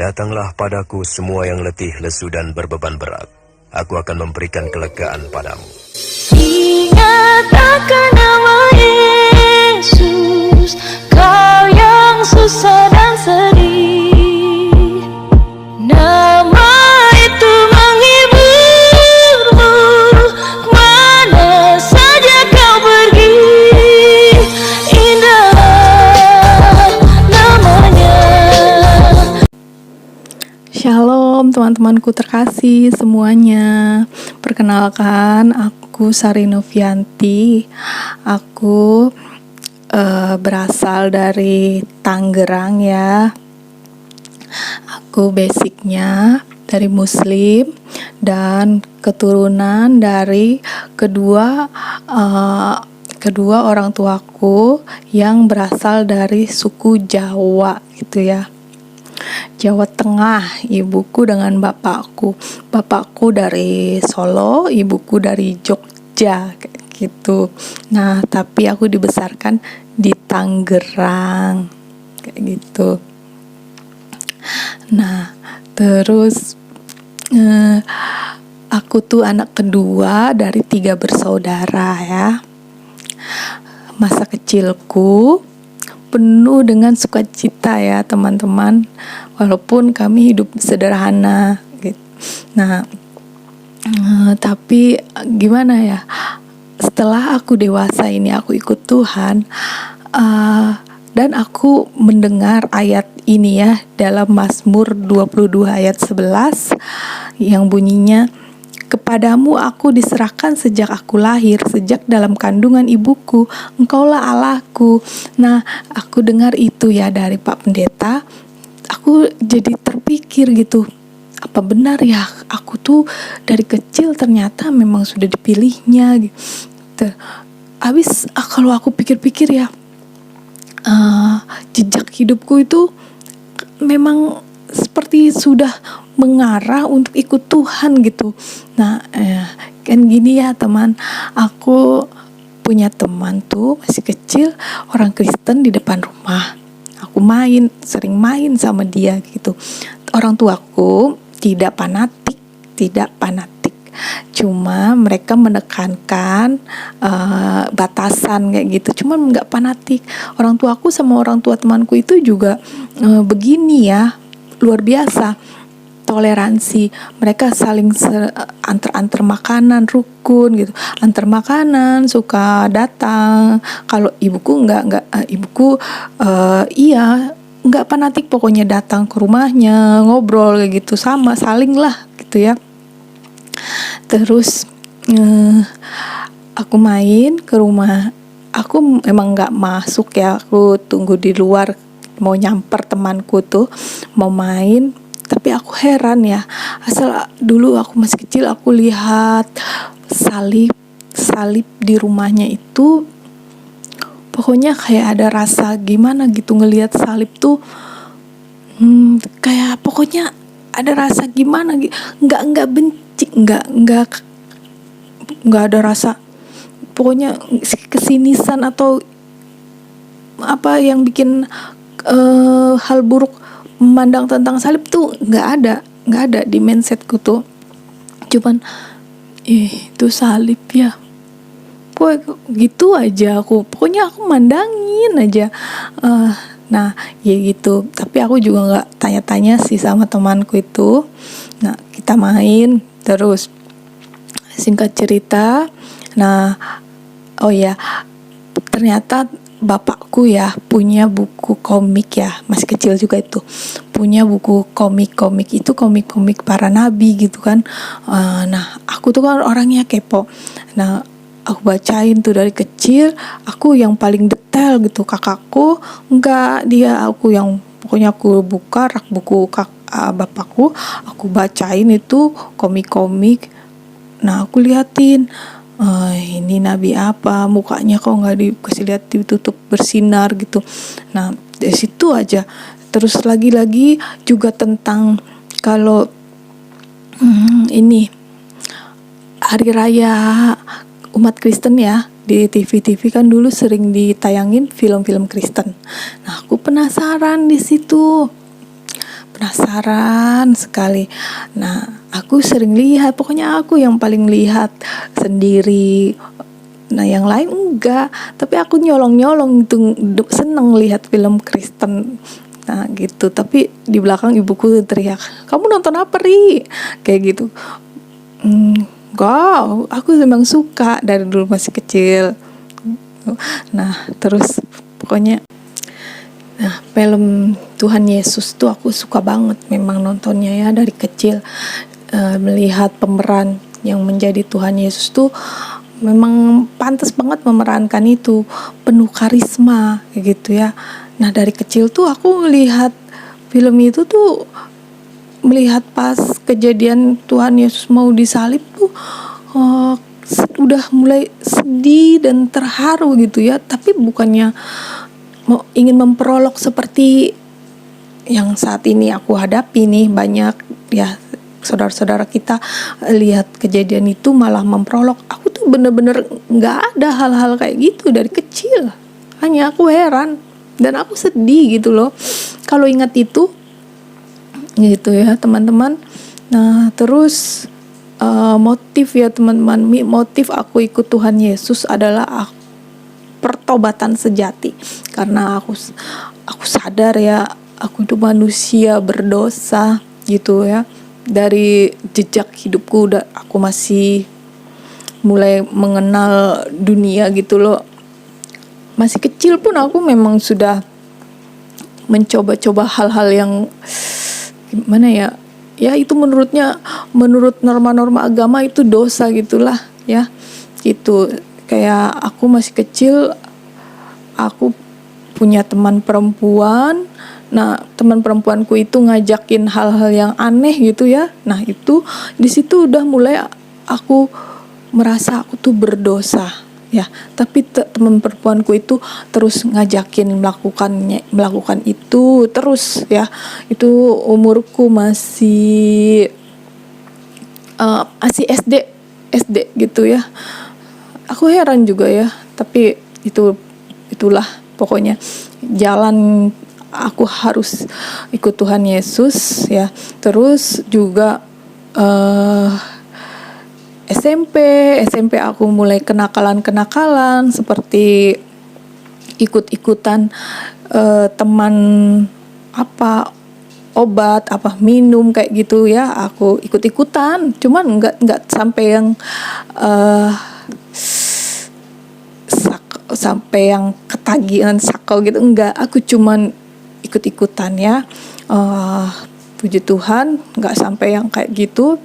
Datanglah padaku semua yang letih, lesu dan berbeban berat. Aku akan memberikan kelegaan padamu. Ingat akan nama Yesus, kau yang susah dan sedih. Nama itu menghiburmu, kemana saja kau pergi. Indah namanya. Shalom teman-temanku terkasih semuanya. Perkenalkan, aku Sari Novianti. Aku berasal dari Tangerang ya. Aku basicnya dari Muslim dan keturunan dari kedua orang tuaku yang berasal dari suku Jawa gitu ya. Jawa Tengah, ibuku dengan bapakku. Bapakku dari Solo, ibuku dari Jogja kayak gitu. Nah, tapi aku dibesarkan di Tangerang kayak gitu. Nah, terus aku tuh anak kedua dari 3 bersaudara ya. Masa kecilku penuh dengan sukacita ya teman-teman, walaupun kami hidup sederhana gitu. Nah, tapi gimana ya, setelah aku dewasa ini aku ikut Tuhan, dan aku mendengar ayat ini ya dalam Mazmur 22 ayat 11 yang bunyinya, "Kepadamu aku diserahkan sejak aku lahir, sejak dalam kandungan ibuku, Engkaulah Allahku." Nah, aku dengar itu ya dari Pak Pendeta, aku jadi terpikir gitu, apa benar ya aku tuh dari kecil ternyata memang sudah dipilihnya gitu. Habis kalau aku pikir-pikir ya, jejak hidupku itu memang seperti sudah mengarah untuk ikut Tuhan gitu. Nah, kan gini ya teman, aku punya teman tuh masih kecil, orang Kristen di depan rumah. Aku sering main sama dia gitu. Orang tuaku tidak fanatik. Cuma mereka menekankan batasan kayak gitu. Cuma nggak fanatik. Orang tuaku sama orang tua temanku itu juga begini ya, luar biasa. Toleransi, mereka saling antar makanan, rukun gitu, antar makanan, suka datang. Kalau ibuku ibuku iya nggak fanatik, pokoknya datang ke rumahnya, ngobrol kayak gitu, sama saling lah gitu ya. Terus aku main ke rumah, aku emang nggak masuk ya, aku tunggu di luar, mau nyamper temanku tuh mau main. Tapi aku heran ya, asal dulu aku masih kecil aku lihat salib di rumahnya itu, pokoknya kayak ada rasa gimana gitu ngelihat salib tuh, kayak pokoknya ada rasa gimana gitu, nggak benci, nggak ada rasa, pokoknya kesinisan atau apa yang bikin hal buruk memandang tentang salib tuh nggak ada di mindsetku tuh. Cuman itu salib ya, gitu aja aku, pokoknya aku mandangin aja. Nah ya gitu, tapi aku juga nggak tanya-tanya sih sama temanku itu. Nah kita main terus, singkat cerita, nah oh ya, ternyata bapakku ya punya buku komik ya, masih kecil juga itu, punya buku komik itu, komik para nabi gitu kan. Nah aku tuh kan orangnya kepo, nah aku bacain tuh dari kecil, aku yang paling detail gitu, kakakku enggak, aku yang pokoknya aku buka rak buku bapakku, aku bacain itu komik. Nah aku liatin, ini nabi apa, mukanya kok nggak dikasih lihat, ditutup bersinar gitu. Nah dari situ aja. Terus lagi juga tentang kalau ini hari raya umat Kristen ya, di TV kan dulu sering ditayangin film-film Kristen. Nah aku penasaran di situ, penasaran sekali. Nah, aku sering lihat, pokoknya aku yang paling lihat sendiri. Nah, yang lain enggak, tapi aku nyolong-nyolong gitu, seneng lihat film Kristen. Nah, gitu. Tapi di belakang ibuku teriak, "Kamu nonton apa, Ri?" Kayak gitu. Enggak, aku memang suka dari dulu masih kecil. Nah, terus pokoknya film Tuhan Yesus tuh aku suka banget memang nontonnya ya dari kecil. Melihat pemeran yang menjadi Tuhan Yesus tuh memang pantas banget memerankan itu, penuh karisma kayak gitu ya. Nah, dari kecil tuh aku melihat film itu tuh, melihat pas kejadian Tuhan Yesus mau disalib tuh udah mulai sedih dan terharu gitu ya, tapi bukannya ingin memperolok seperti yang saat ini aku hadapi nih. Banyak ya saudara-saudara kita lihat kejadian itu malah memperolok. Aku tuh bener-bener gak ada hal-hal kayak gitu dari kecil. Hanya aku heran dan aku sedih gitu loh kalau ingat itu gitu ya teman-teman. Nah, terus motif ya teman-teman, motif aku ikut Tuhan Yesus adalah pertobatan sejati, karena aku sadar ya aku itu manusia berdosa gitu ya. Dari jejak hidupku udah aku masih mulai mengenal dunia gitu loh. Masih kecil pun aku memang sudah mencoba-coba hal-hal yang gimana ya, ya itu menurut norma-norma agama itu dosa gitulah ya gitu. Kayak aku masih kecil, aku punya teman perempuan. Nah, teman perempuanku itu ngajakin hal-hal yang aneh gitu ya. Nah, itu di situ udah mulai aku merasa aku tuh berdosa ya. Tapi teman perempuanku itu terus ngajakin melakukan itu terus ya. Itu umurku masih SD gitu ya. Aku heran juga ya, tapi itulah pokoknya jalan aku harus ikut Tuhan Yesus ya. Terus juga SMP aku mulai kenakalan seperti ikut-ikutan teman obat minum kayak gitu ya. Aku ikut-ikutan, cuman nggak sampai yang sampai yang ketagihan sakau gitu, enggak. Aku cuman ikut-ikutan ya. Puji Tuhan nggak sampai yang kayak gitu.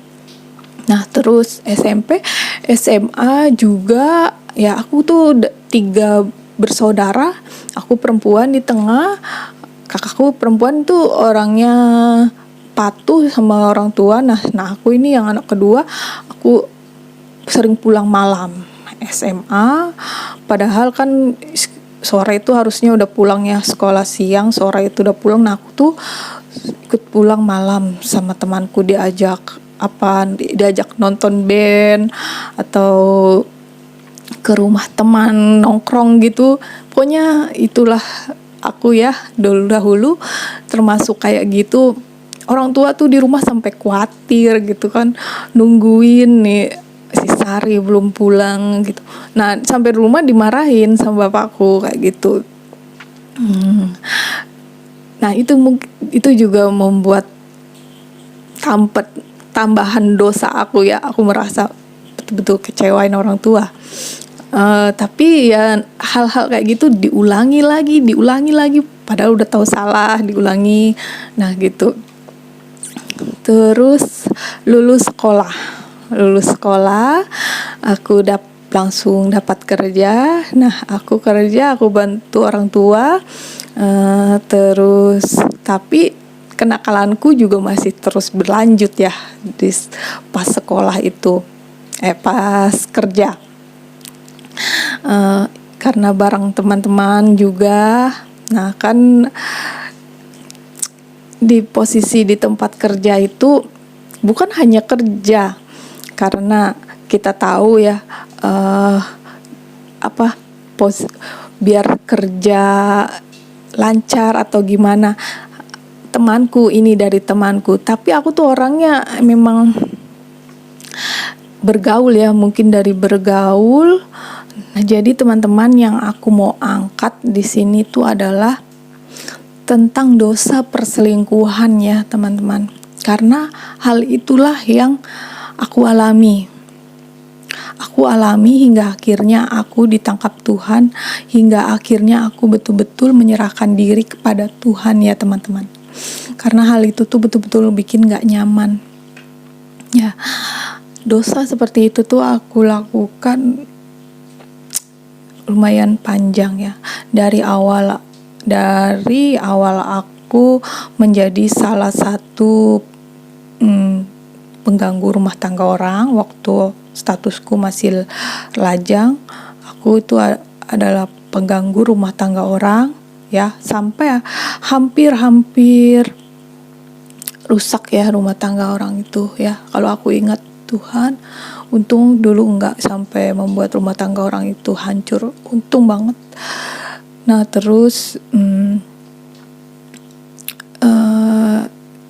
Nah, terus SMP SMA juga ya, aku tuh 3 bersaudara. Aku perempuan di tengah. Kakakku perempuan tuh orangnya patuh sama orang tua. Nah aku ini yang anak kedua. Aku sering pulang malam SMA, padahal kan sore itu harusnya udah pulang ya, sekolah siang, sore itu udah pulang. Nah, aku tuh ikut pulang malam sama temanku, diajak nonton band atau ke rumah teman nongkrong gitu. Pokoknya itulah aku ya dahulu termasuk kayak gitu. Orang tua tuh di rumah sampai khawatir gitu kan, nungguin nih si Sari belum pulang gitu. Nah, sampai di rumah dimarahin sama bapakku kayak gitu. Nah, itu juga membuat tambahan dosa aku ya. Aku merasa betul-betul kecewain orang tua. Tapi ya hal-hal kayak gitu diulangi lagi, padahal udah tahu salah, diulangi. Nah, gitu. Terus lulus sekolah, aku langsung dapat kerja. Nah, aku bantu orang tua. Terus tapi kenakalanku juga masih terus berlanjut ya pas sekolah itu, pas kerja. Karena bareng teman-teman juga. Nah, kan di posisi di tempat kerja itu bukan hanya kerja, karena kita tahu ya biar kerja lancar atau gimana, temanku, ini dari temanku. Tapi aku tuh orangnya memang bergaul ya, mungkin dari bergaul. Nah, jadi teman-teman yang aku mau angkat di sini tuh adalah tentang dosa perselingkuhan ya teman-teman. Karena hal itulah yang aku alami. Aku alami hingga akhirnya aku ditangkap Tuhan, hingga akhirnya aku betul-betul menyerahkan diri kepada Tuhan ya teman-teman. Karena hal itu tuh betul-betul bikin gak nyaman. Ya, dosa seperti itu tuh aku lakukan lumayan panjang ya. Dari awal aku menjadi salah satu pengganggu rumah tangga orang waktu statusku masih lajang. Aku itu adalah pengganggu rumah tangga orang ya, sampai hampir rusak ya rumah tangga orang itu ya. Kalau aku ingat Tuhan, untung dulu enggak sampai membuat rumah tangga orang itu hancur, untung banget. Nah terus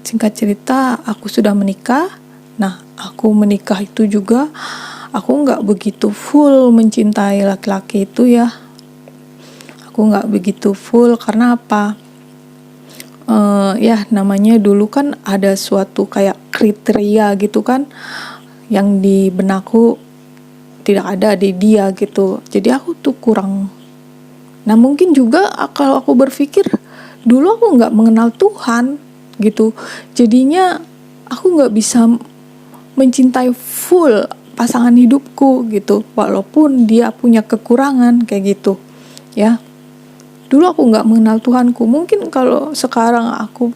singkat cerita aku sudah menikah. Nah, aku menikah itu juga aku nggak begitu full mencintai laki-laki itu ya. Aku nggak begitu full karena apa? Ya namanya dulu kan ada suatu kayak kriteria gitu kan, yang di benakku tidak ada di dia gitu. Jadi aku tuh kurang. Nah mungkin juga kalau aku berpikir dulu aku nggak mengenal Tuhan gitu. Jadinya aku nggak bisa mencintai full pasangan hidupku gitu, walaupun dia punya kekurangan kayak gitu ya. Dulu aku nggak mengenal Tuhanku. Mungkin kalau sekarang aku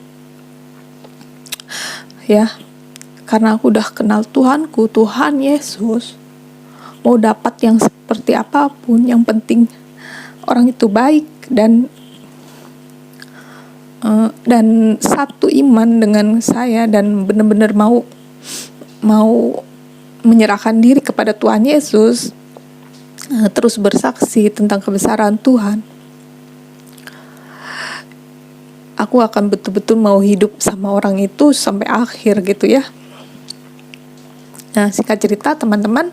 ya, karena aku udah kenal Tuhanku, Tuhan Yesus, mau dapat yang seperti apapun, yang penting orang itu baik dan satu iman dengan saya dan benar-benar mau menyerahkan diri kepada Tuhan Yesus, terus bersaksi tentang kebesaran Tuhan. Aku akan betul-betul mau hidup sama orang itu sampai akhir gitu ya. Nah singkat cerita teman-teman,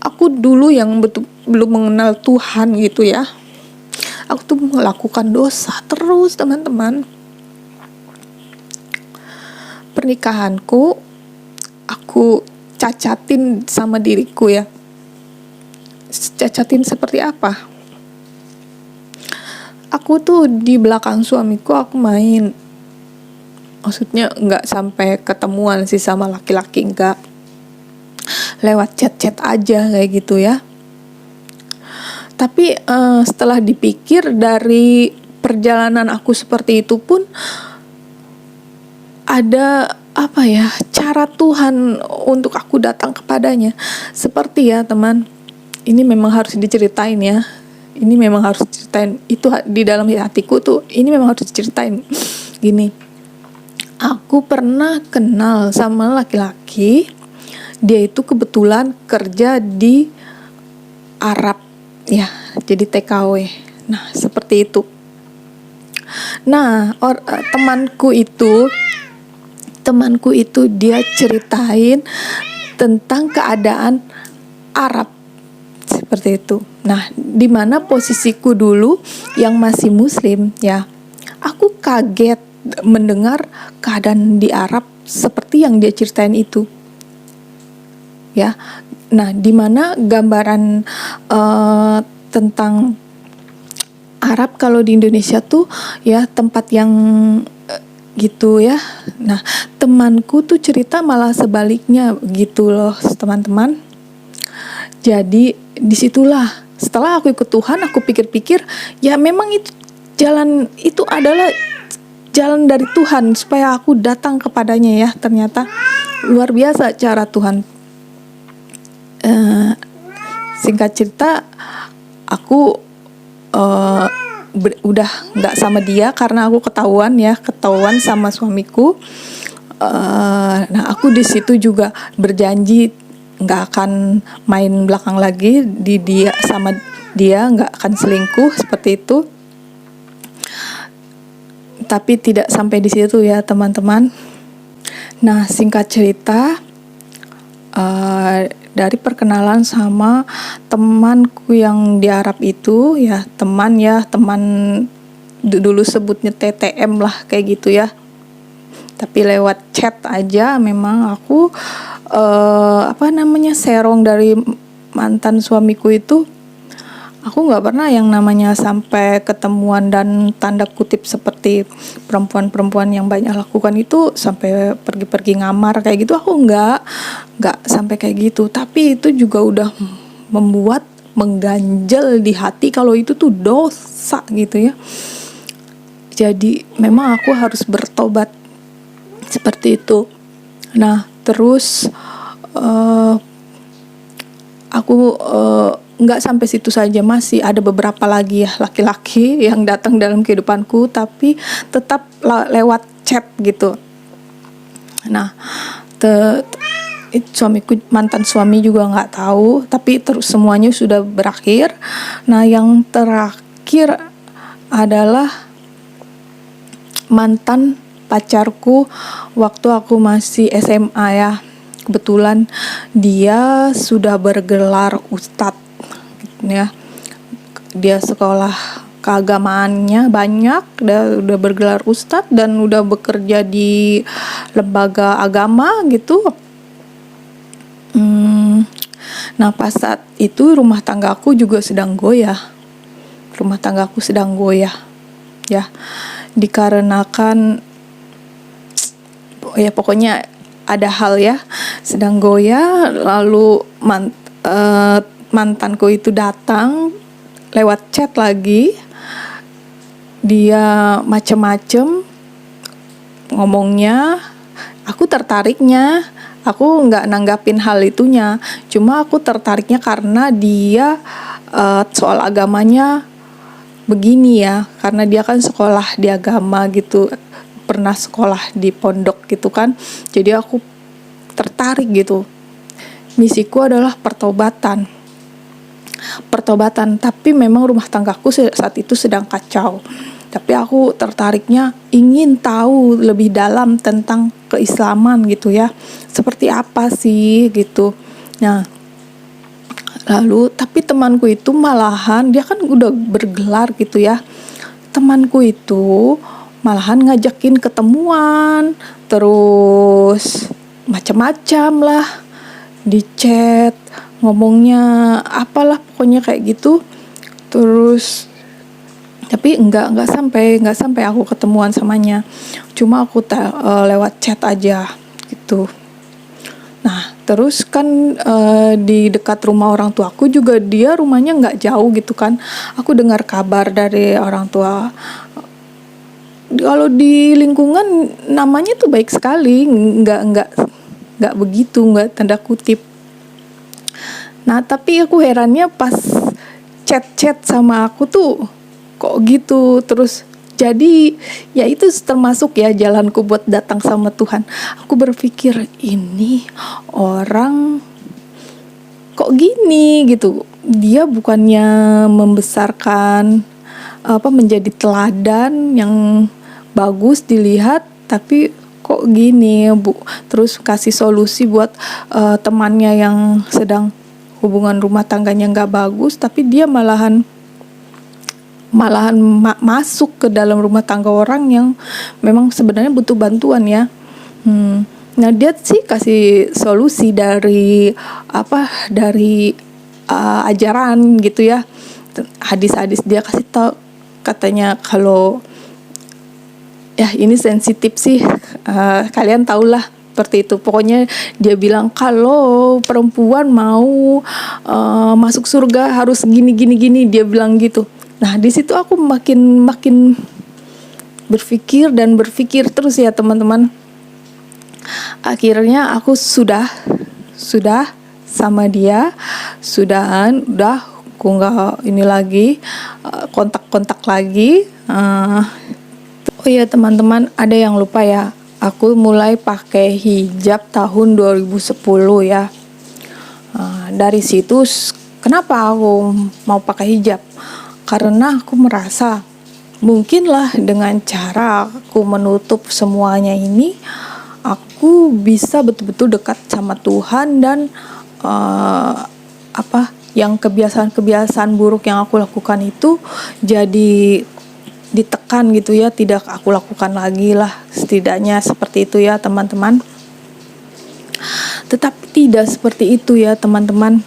aku dulu yang belum mengenal Tuhan gitu ya, aku tuh melakukan dosa terus teman-teman. Pernikahanku aku cacatin sama diriku ya. Cacatin seperti apa? Aku tuh di belakang suamiku aku main. Maksudnya nggak sampai ketemuan sih sama laki-laki, nggak. Lewat chat-chat aja kayak gitu ya. Tapi setelah dipikir dari perjalanan aku seperti itu pun ada apa ya, cara Tuhan untuk aku datang kepadanya. Seperti ya teman, ini memang harus diceritain ya. Ini memang harus diceritain. Itu di dalam hatiku tuh, ini memang harus diceritain. Gini, aku pernah kenal sama laki-laki. Dia itu kebetulan kerja di Arab ya, jadi TKW. Nah seperti itu. Nah temanku itu dia ceritain tentang keadaan Arab seperti itu. Nah, di mana posisiku dulu yang masih Muslim ya, aku kaget mendengar keadaan di Arab seperti yang dia ceritain itu. Ya, nah di mana gambaran tentang Arab kalau di Indonesia tuh ya tempat yang gitu ya. Nah temanku tuh cerita malah sebaliknya gitu loh teman-teman. Jadi disitulah setelah aku ikut Tuhan, aku pikir-pikir ya memang itu jalan, itu adalah jalan dari Tuhan supaya aku datang kepadanya ya. Ternyata luar biasa cara Tuhan. Singkat cerita aku udah nggak sama dia karena aku ketahuan sama suamiku. Nah aku di situ juga berjanji nggak akan main belakang lagi sama dia, nggak akan selingkuh seperti itu. Tapi tidak sampai di situ ya teman-teman. Nah, singkat cerita, dari perkenalan sama temanku yang di Arab itu ya, teman dulu sebutnya TTM lah kayak gitu ya. Tapi lewat chat aja memang aku serong dari mantan suamiku itu. Aku nggak pernah yang namanya sampai ketemuan dan tanda kutip seperti perempuan-perempuan yang banyak lakukan itu, sampai pergi-pergi ngamar kayak gitu. Aku nggak sampai kayak gitu. Tapi itu juga udah membuat mengganjal di hati kalau itu tuh dosa gitu ya. Jadi memang aku harus bertobat seperti itu. Nah terus aku nggak sampai situ saja, masih ada beberapa lagi ya laki-laki yang datang dalam kehidupanku, tapi tetap lewat chat gitu. Nah suamiku, mantan suami juga nggak tahu, tapi terus semuanya sudah berakhir. Nah yang terakhir adalah mantan pacarku waktu aku masih SMA ya. Kebetulan dia sudah bergelar ustadz ya. Dia sekolah keagamaannya banyak, dia udah bergelar ustadz dan udah bekerja di lembaga agama gitu. Nah pas saat itu rumah tanggaku juga sedang goyah. Ya, dikarenakan ya pokoknya ada hal ya sedang goyah. Lalu mantanku itu datang lewat chat lagi. Dia macem-macem ngomongnya. Aku tertariknya, aku nggak nanggapin hal itunya, cuma aku tertariknya karena dia soal agamanya begini ya, karena dia kan sekolah di agama gitu, pernah sekolah di pondok gitu kan. Jadi aku tertarik gitu. Misiku adalah pertobatan, tapi memang rumah tanggaku saat itu sedang kacau. Tapi aku tertariknya ingin tahu lebih dalam tentang keislaman gitu ya, seperti apa sih gitu. Nah lalu tapi temanku itu malahan, dia kan udah bergelar gitu ya, temanku itu malahan ngajakin ketemuan, terus macam-macam lah di chat, ngomongnya apalah pokoknya kayak gitu. Terus tapi nggak sampai aku ketemuan samanya, cuma aku lewat chat aja gitu. Nah terus kan di dekat rumah orang tuaku juga, dia rumahnya nggak jauh gitu kan. Aku dengar kabar dari orang tua, kalau di lingkungan namanya tuh baik sekali, nggak begitu, nggak tanda kutip. Nah tapi aku herannya pas chat sama aku tuh kok gitu terus. Jadi ya itu termasuk ya jalanku buat datang sama Tuhan. Aku berpikir ini orang kok gini gitu. Dia bukannya membesarkan menjadi teladan yang bagus dilihat, tapi kok gini Bu. Terus kasih solusi buat temannya yang sedang hubungan rumah tangganya nggak bagus, tapi dia malahan masuk ke dalam rumah tangga orang yang memang sebenarnya butuh bantuan ya. Nah dia sih kasih solusi dari ajaran gitu ya, hadis-hadis dia kasih tahu. Katanya kalau ya ini sensitif sih, kalian tahulah seperti itu. Pokoknya dia bilang kalau perempuan mau masuk surga harus gini, dia bilang gitu. Nah di situ aku makin berpikir terus ya teman-teman. Akhirnya aku sudah sama dia, udah aku nggak ini lagi kontak lagi. Oh iya teman-teman, ada yang lupa ya. Aku mulai pakai hijab tahun 2010 ya. Dari situ kenapa aku mau pakai hijab? Karena aku merasa mungkinlah dengan cara aku menutup semuanya ini, aku bisa betul-betul dekat sama Tuhan dan yang kebiasaan-kebiasaan buruk yang aku lakukan itu jadi ditekan gitu ya, tidak aku lakukan lagi lah, setidaknya seperti itu ya teman-teman. Tetapi tidak seperti itu ya teman-teman.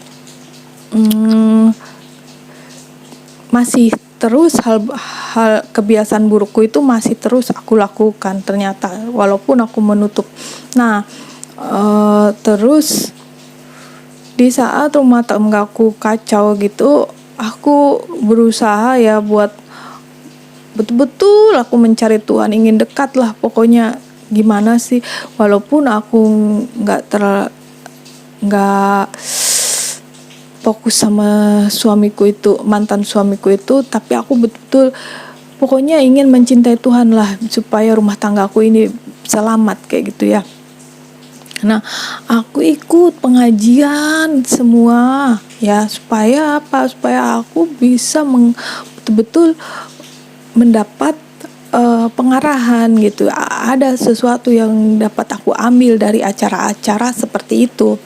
Masih terus hal kebiasaan burukku itu masih terus aku lakukan ternyata, walaupun aku menutup. Nah, terus di saat rumah tanggaku kacau gitu, aku berusaha ya buat betul-betul aku mencari Tuhan, ingin dekat lah pokoknya. Gimana sih, walaupun aku nggak fokus sama suamiku itu, mantan suamiku itu, tapi aku betul pokoknya ingin mencintai Tuhan lah supaya rumah tanggaku ini selamat kayak gitu ya. Nah, aku ikut pengajian semua ya, supaya apa? Supaya aku bisa betul-betul mendapat pengarahan gitu. Ada sesuatu yang dapat aku ambil dari acara-acara seperti itu.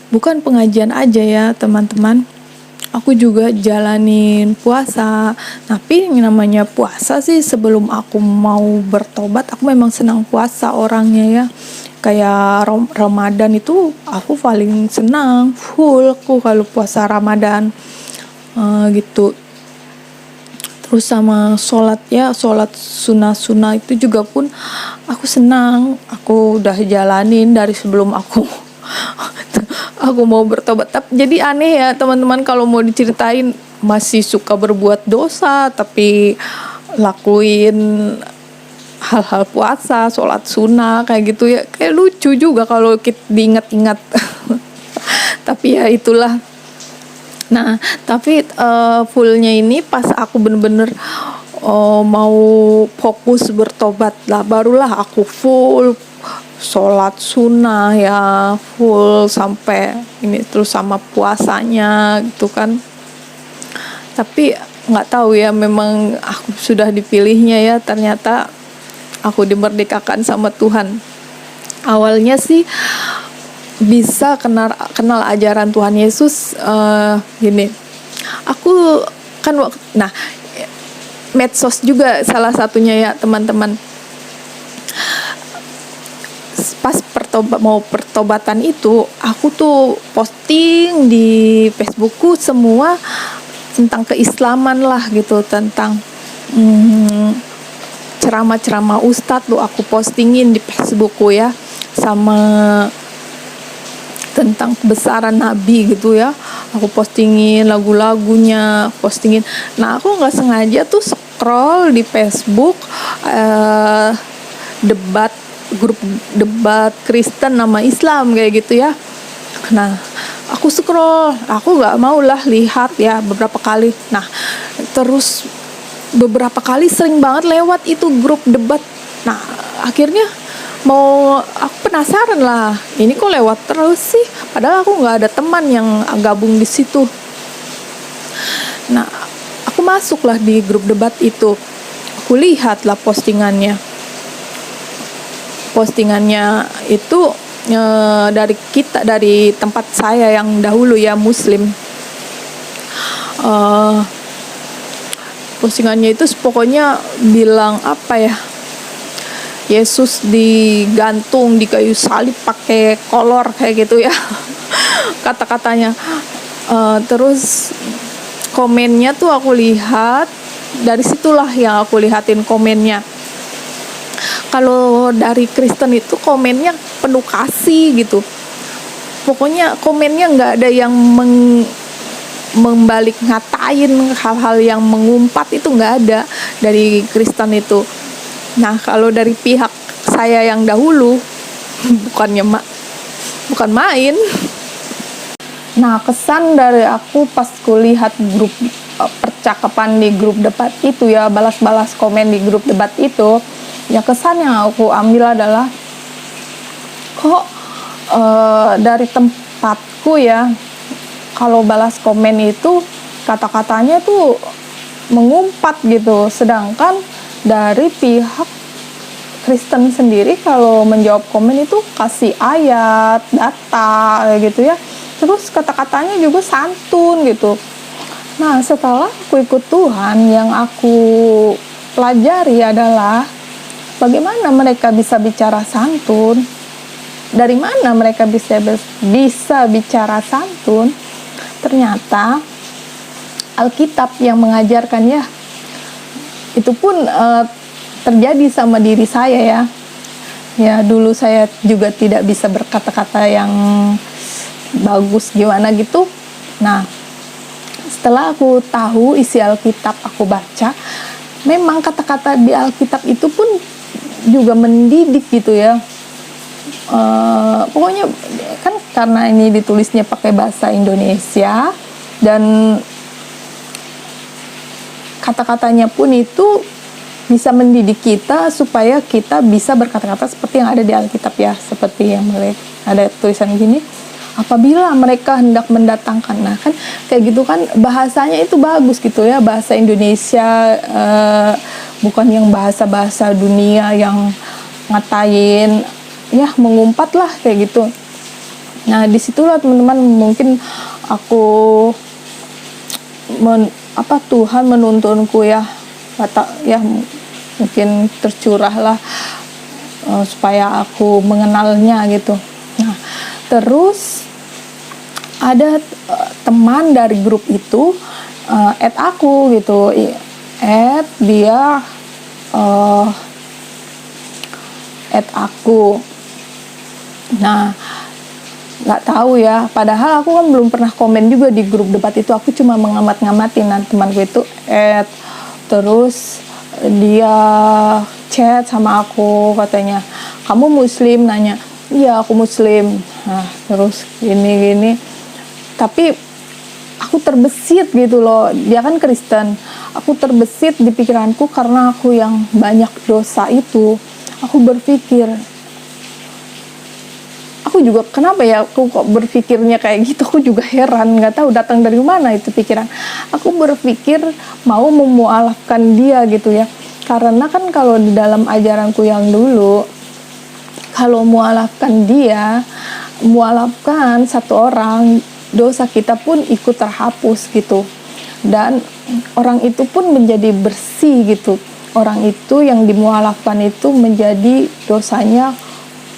Bukan pengajian aja ya teman-teman, aku juga jalanin puasa. Tapi yang namanya puasa sih, sebelum aku mau bertobat, aku memang senang puasa orangnya ya. Kayak Ramadan itu aku paling senang, full aku kalau puasa Ramadan gitu. Terus sama sholat sunnah itu juga pun aku senang. Aku udah jalanin dari sebelum aku mau bertobat. Jadi aneh ya teman-teman, kalau mau diceritain, masih suka berbuat dosa tapi lakuin hal-hal puasa, sholat sunnah kayak gitu ya. Kayak lucu juga kalau kita diingat-ingat. Tapi ya itulah. Nah, tapi fullnya ini pas aku bener-bener mau fokus bertobat lah, barulah aku full sholat sunnah ya, full sampai ini, terus sama puasanya gitu kan. Tapi nggak tahu ya, memang aku sudah dipilihnya ya, ternyata aku dimerdekakan sama Tuhan. Awalnya sih bisa kenal ajaran Tuhan Yesus gini. Aku kan medsos juga salah satunya ya teman-teman. Pas pertobatan itu, aku tuh posting di Facebookku semua tentang keislaman lah gitu, tentang ceramah-ceramah ustadz tuh aku postingin di Facebookku ya, sama tentang kebesaran Nabi gitu ya, aku postingin lagu-lagunya, postingin. Nah, aku nggak sengaja tuh scroll di Facebook grup debat Kristen nama Islam kayak gitu ya. Nah, aku scroll, aku nggak mau lah lihat ya beberapa kali. Nah, terus beberapa kali sering banget lewat itu grup debat. Nah, akhirnya aku penasaran lah, ini kok lewat terus sih, padahal aku nggak ada teman yang gabung di situ. Nah, aku masuklah di grup debat itu, aku lihat lah postingannya itu dari tempat saya yang dahulu ya, Muslim. Postingannya itu pokoknya bilang apa ya, Yesus digantung di kayu salib pakai kolor kayak gitu ya kata-katanya. Terus komennya tuh aku lihat, dari situlah yang aku lihatin komennya. Kalau dari Kristen itu komennya penuh kasih gitu, pokoknya komennya nggak ada yang membalik ngatain hal-hal yang mengumpat, itu nggak ada dari Kristen itu. Nah, kalau dari pihak saya yang dahulu bukan main. Nah, kesan dari aku pas kulihat grup percakapan di grup debat itu ya, balas-balas komen di grup debat itu, ya kesan yang aku ambil adalah kok dari tempatku ya, kalau balas komen itu kata-katanya tuh mengumpat gitu. Sedangkan dari pihak Kristen sendiri kalau menjawab komen itu kasih ayat, data kayak gitu ya. Terus kata-katanya juga santun gitu. Nah, setelah aku ikut Tuhan, yang aku pelajari adalah bagaimana mereka bisa bicara santun. Dari mana mereka bisa bicara santun? Ternyata Alkitab yang mengajarkan ya. Itu pun terjadi sama diri saya ya. Ya, dulu saya juga tidak bisa berkata-kata yang bagus gimana gitu. Nah, setelah aku tahu isi Alkitab, aku baca, memang kata-kata di Alkitab itu pun juga mendidik gitu ya. Pokoknya kan karena ini ditulisnya pakai bahasa Indonesia dan kata-katanya pun itu bisa mendidik kita supaya kita bisa berkata-kata seperti yang ada di Alkitab ya, seperti yang ada tulisan gini, apabila mereka hendak mendatangkan. Nah kan kayak gitu kan, bahasanya itu bagus gitu ya, bahasa Indonesia, bukan yang bahasa-bahasa dunia yang ngatain ya, mengumpat lah kayak gitu. Nah disitulah teman-teman mungkin aku Tuhan menuntunku ya, mungkin tercurah lah supaya aku mengenalnya gitu. Nah terus ada teman dari grup itu add aku gitu, dia add aku. Nah nggak tahu ya, padahal aku kan belum pernah komen juga di grup debat itu, aku cuma mengamat-ngamatin. Nah temanku itu add, terus dia chat sama aku, katanya kamu muslim, nanya iya aku muslim. Nah terus gini tapi aku terbesit gitu loh, dia kan Kristen, aku terbesit di pikiranku karena aku yang banyak dosa itu. Aku berpikir, aku juga kenapa ya aku kok berpikirnya kayak gitu, aku juga heran, nggak tahu datang dari mana itu pikiran. Aku berpikir mau memualafkan dia gitu ya, karena kan kalau di dalam ajaranku yang dulu, kalau mualafkan dia, mualafkan satu orang, dosa kita pun ikut terhapus gitu, dan orang itu pun menjadi bersih gitu. Orang itu yang dimualafkan itu menjadi dosanya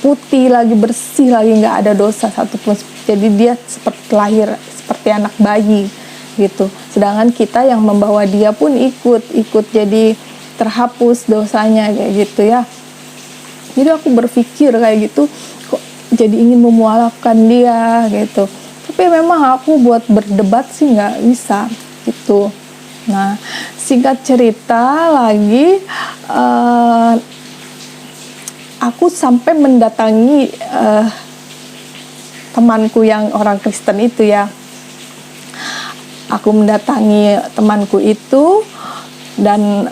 putih lagi, bersih lagi, nggak ada dosa satupun. Jadi dia seperti lahir, seperti anak bayi gitu. Sedangkan kita yang membawa dia pun ikut jadi terhapus dosanya kayak gitu ya. Jadi aku berpikir kayak gitu, kok jadi ingin memualafkan dia gitu. Tapi memang aku buat berdebat sih nggak bisa gitu. Nah singkat cerita lagi, aku sampai mendatangi temanku yang orang Kristen itu ya. Aku mendatangi temanku itu dan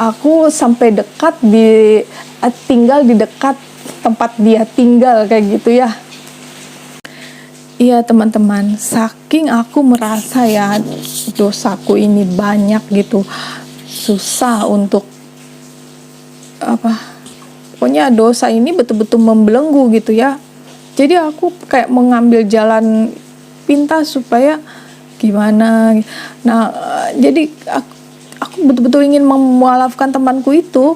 aku sampai tinggal di dekat tempat dia tinggal kayak gitu ya. Iya teman-teman, saking aku merasa ya dosaku ini banyak gitu, susah untuk pokoknya dosa ini betul-betul membelenggu gitu ya. Jadi aku kayak mengambil jalan pintas supaya gimana. Nah jadi aku betul-betul ingin memualafkan temanku itu.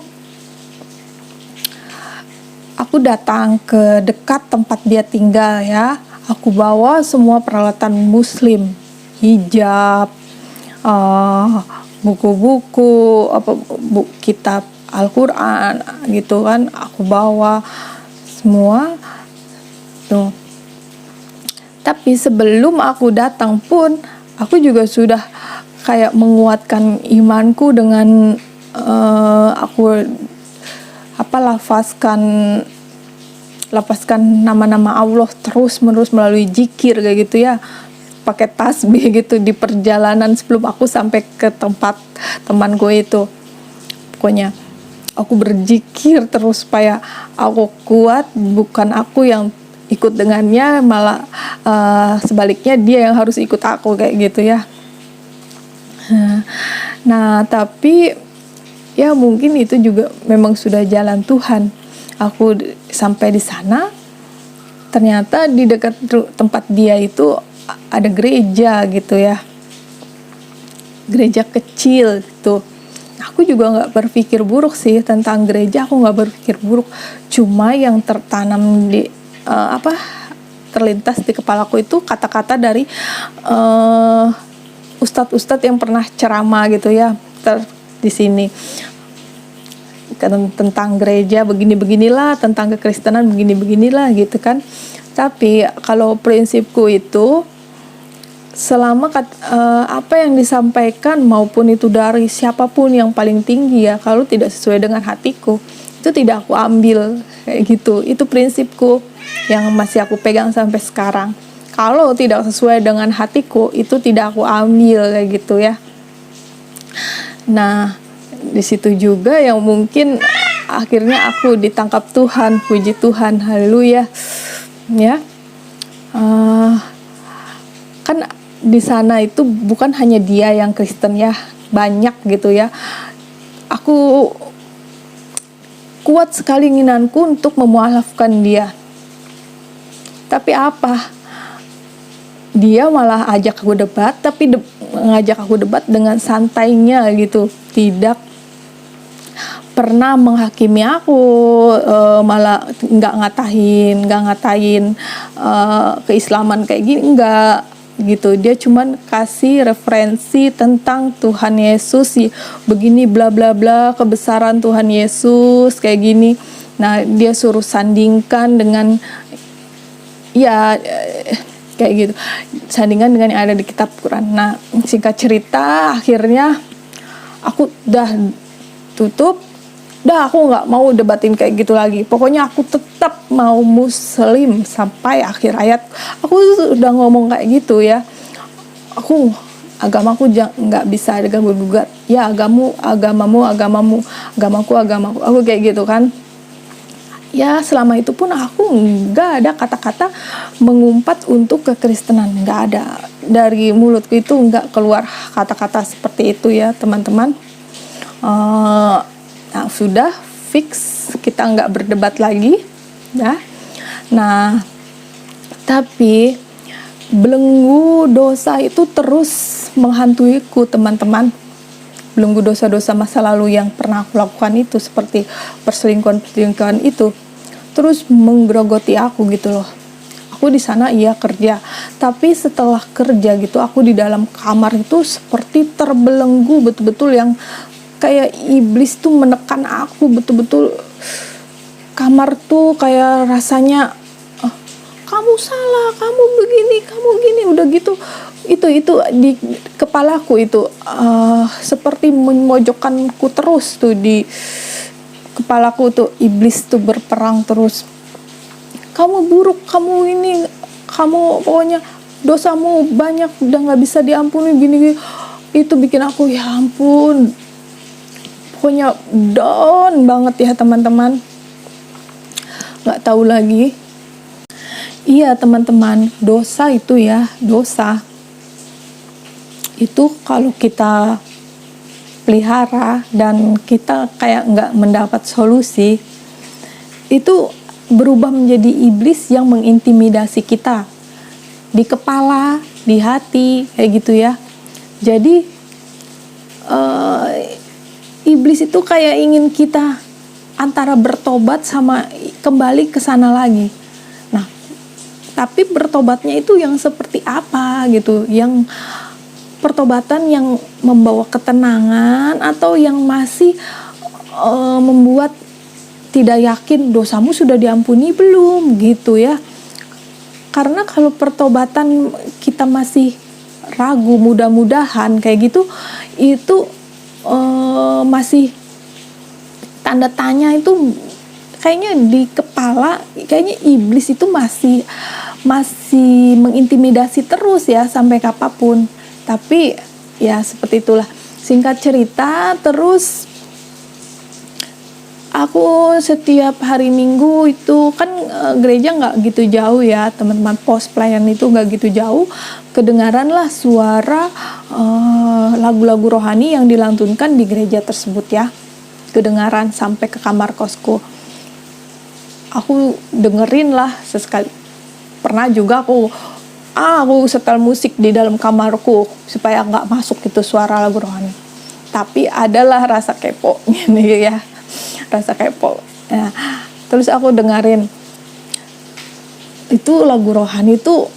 Aku datang ke dekat tempat dia tinggal ya. Aku bawa semua peralatan muslim, hijab, buku-buku, kitab Al-Quran gitu kan, aku bawa semua tuh. Tapi sebelum aku datang pun, aku juga sudah kayak menguatkan imanku dengan aku lapaskan nama-nama Allah terus-menerus melalui zikir kayak gitu ya, pakai tasbih gitu di perjalanan sebelum aku sampai ke tempat temanku itu. Pokoknya aku berzikir terus supaya aku kuat, bukan aku yang ikut dengannya, malah sebaliknya dia yang harus ikut aku kayak gitu ya. Nah, tapi ya mungkin itu juga memang sudah jalan Tuhan. Aku sampai di sana, ternyata di dekat tempat dia itu ada gereja gitu ya. Gereja kecil gitu. Aku juga nggak berpikir buruk sih tentang gereja, aku nggak berpikir buruk. Cuma yang tertanam di terlintas di kepalaku itu kata-kata dari ustadz-ustadz yang pernah ceramah gitu ya di sini tentang gereja begini-beginilah, tentang kekristenan begini-beginilah gitu kan. Tapi kalau prinsipku itu selama apa yang disampaikan maupun itu dari siapapun yang paling tinggi ya, kalau tidak sesuai dengan hatiku itu tidak aku ambil kayak gitu. Itu prinsipku yang masih aku pegang sampai sekarang. Kalau tidak sesuai dengan hatiku itu tidak aku ambil kayak gitu ya. Nah, di situ juga yang mungkin akhirnya aku ditangkap Tuhan, puji Tuhan, haleluya ya. Kan di sana itu bukan hanya dia yang Kristen ya, banyak gitu ya. Aku kuat sekali inginanku untuk memualafkan dia. Tapi apa? Dia malah ajak aku debat, tapi ngajak aku debat dengan santainya gitu. Tidak pernah menghakimi aku, malah nggak ngatain keislaman kayak gini, enggak gitu. Dia cuman kasih referensi tentang Tuhan Yesus, begini bla bla bla, kebesaran Tuhan Yesus kayak gini. Nah, dia suruh sandingkan dengan ya kayak gitu, sandingkan dengan yang ada di kitab Quran. Nah, singkat cerita akhirnya aku udah tutup. Aku nggak mau debatin kayak gitu lagi. Pokoknya aku tetap mau Muslim sampai akhir hayat. Aku udah ngomong kayak gitu ya. Agamaku nggak bisa diganggu gugat. Ya agamamu. Aku kayak gitu kan. Ya selama itu pun aku nggak ada kata-kata mengumpat untuk kekristenan. Nggak ada. Dari mulutku itu nggak keluar kata-kata seperti itu ya teman-teman. Nah, sudah fix kita nggak berdebat lagi ya. Nah, tapi belenggu dosa itu terus menghantuiku teman-teman. Belenggu dosa-dosa masa lalu yang pernah aku lakukan itu, seperti perselingkuhan itu terus menggerogoti aku gitu loh. Aku di sana iya kerja, tapi setelah kerja gitu aku di dalam kamar itu seperti terbelenggu betul-betul, yang kayak iblis tuh menekan aku betul-betul. Kamar tuh kayak rasanya kamu salah, kamu begini, kamu gini, udah gitu. Itu di kepalaku itu seperti memojokkanku terus tuh di kepalaku tuh, iblis tuh berperang terus. Kamu buruk, kamu ini, kamu pokoknya dosamu banyak, udah nggak bisa diampuni gini. Itu bikin aku ya ampun, pokoknya down banget ya teman-teman. Nggak tahu lagi. Iya teman-teman, dosa itu ya, dosa itu kalau kita pelihara dan kita kayak nggak mendapat solusi, itu berubah menjadi iblis yang mengintimidasi kita di kepala, di hati, kayak gitu ya. Jadi iblis itu kayak ingin kita antara bertobat sama kembali ke sana lagi. Nah, tapi bertobatnya itu yang seperti apa gitu? Yang pertobatan yang membawa ketenangan atau yang masih membuat tidak yakin dosamu sudah diampuni belum gitu ya. Karena kalau pertobatan kita masih ragu, mudah-mudahan kayak gitu, itu masih tanda tanya itu kayaknya di kepala, kayaknya iblis itu masih mengintimidasi terus ya sampai kapanpun. Tapi ya seperti itulah. Singkat cerita, terus Aku setiap hari Minggu itu kan gereja nggak gitu jauh ya teman-teman, pos pelayan itu nggak gitu jauh. Kedengaran lah suara lagu-lagu rohani yang dilantunkan di gereja tersebut ya, kedengaran sampai ke kamar kosku. Aku dengerin lah sesekali. Pernah juga aku setel musik di dalam kamarku supaya nggak masuk itu suara lagu rohani. Tapi adalah rasa kepo gitu ya, rasa kepo. Nah, terus aku dengerin itu lagu rohani itu.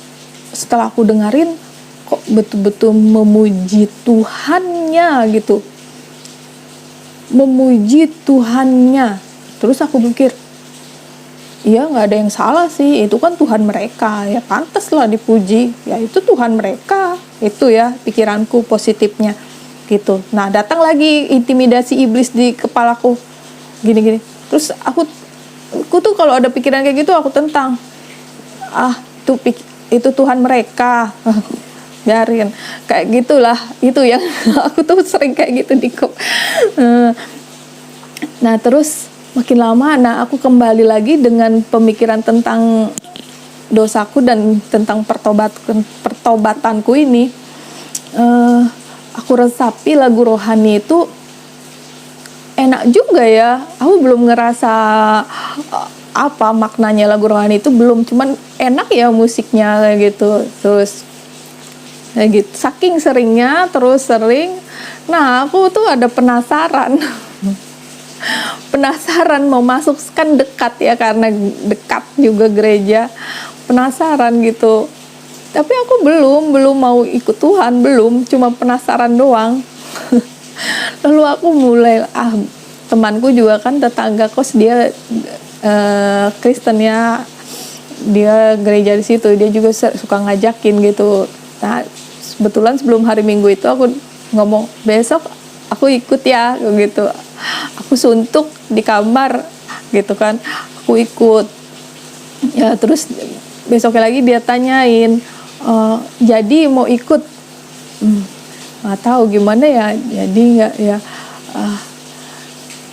Setelah aku dengerin kok betul-betul memuji Tuhannya gitu, memuji Tuhannya. Terus aku pikir, iya nggak ada yang salah sih, itu kan Tuhan mereka, ya pantas lah dipuji, ya itu Tuhan mereka, itu ya pikiranku positifnya gitu. Nah datang lagi intimidasi iblis di kepalaku gini-gini. Terus aku tuh kalau ada pikiran kayak gitu aku tentang, itu Tuhan mereka, biarin kayak gitulah. Itu yang aku tuh sering kayak gitu di Nah terus makin lama, aku kembali lagi dengan pemikiran tentang dosaku dan tentang pertobatanku ini. Aku resapi lagu rohani itu enak juga ya. Aku belum ngerasa apa maknanya lagu rohani itu, belum, cuman enak ya musiknya kayak gitu. Terus kayak gitu, saking seringnya, terus sering. Nah aku tuh ada penasaran penasaran mau masuk, kan dekat ya, karena dekat juga gereja, penasaran gitu. Tapi aku belum mau ikut Tuhan, belum, cuma penasaran doang. Lalu aku mulai, temanku juga kan tetangga kos, dia Kristen ya, dia gereja di situ, dia juga suka ngajakin gitu. Nah kebetulan sebelum hari Minggu itu aku ngomong, besok aku ikut ya gitu. Aku suntuk di kamar gitu kan, aku ikut ya. Terus besoknya lagi dia tanyain, jadi mau ikut? Nggak tahu gimana ya, jadi nggak ya.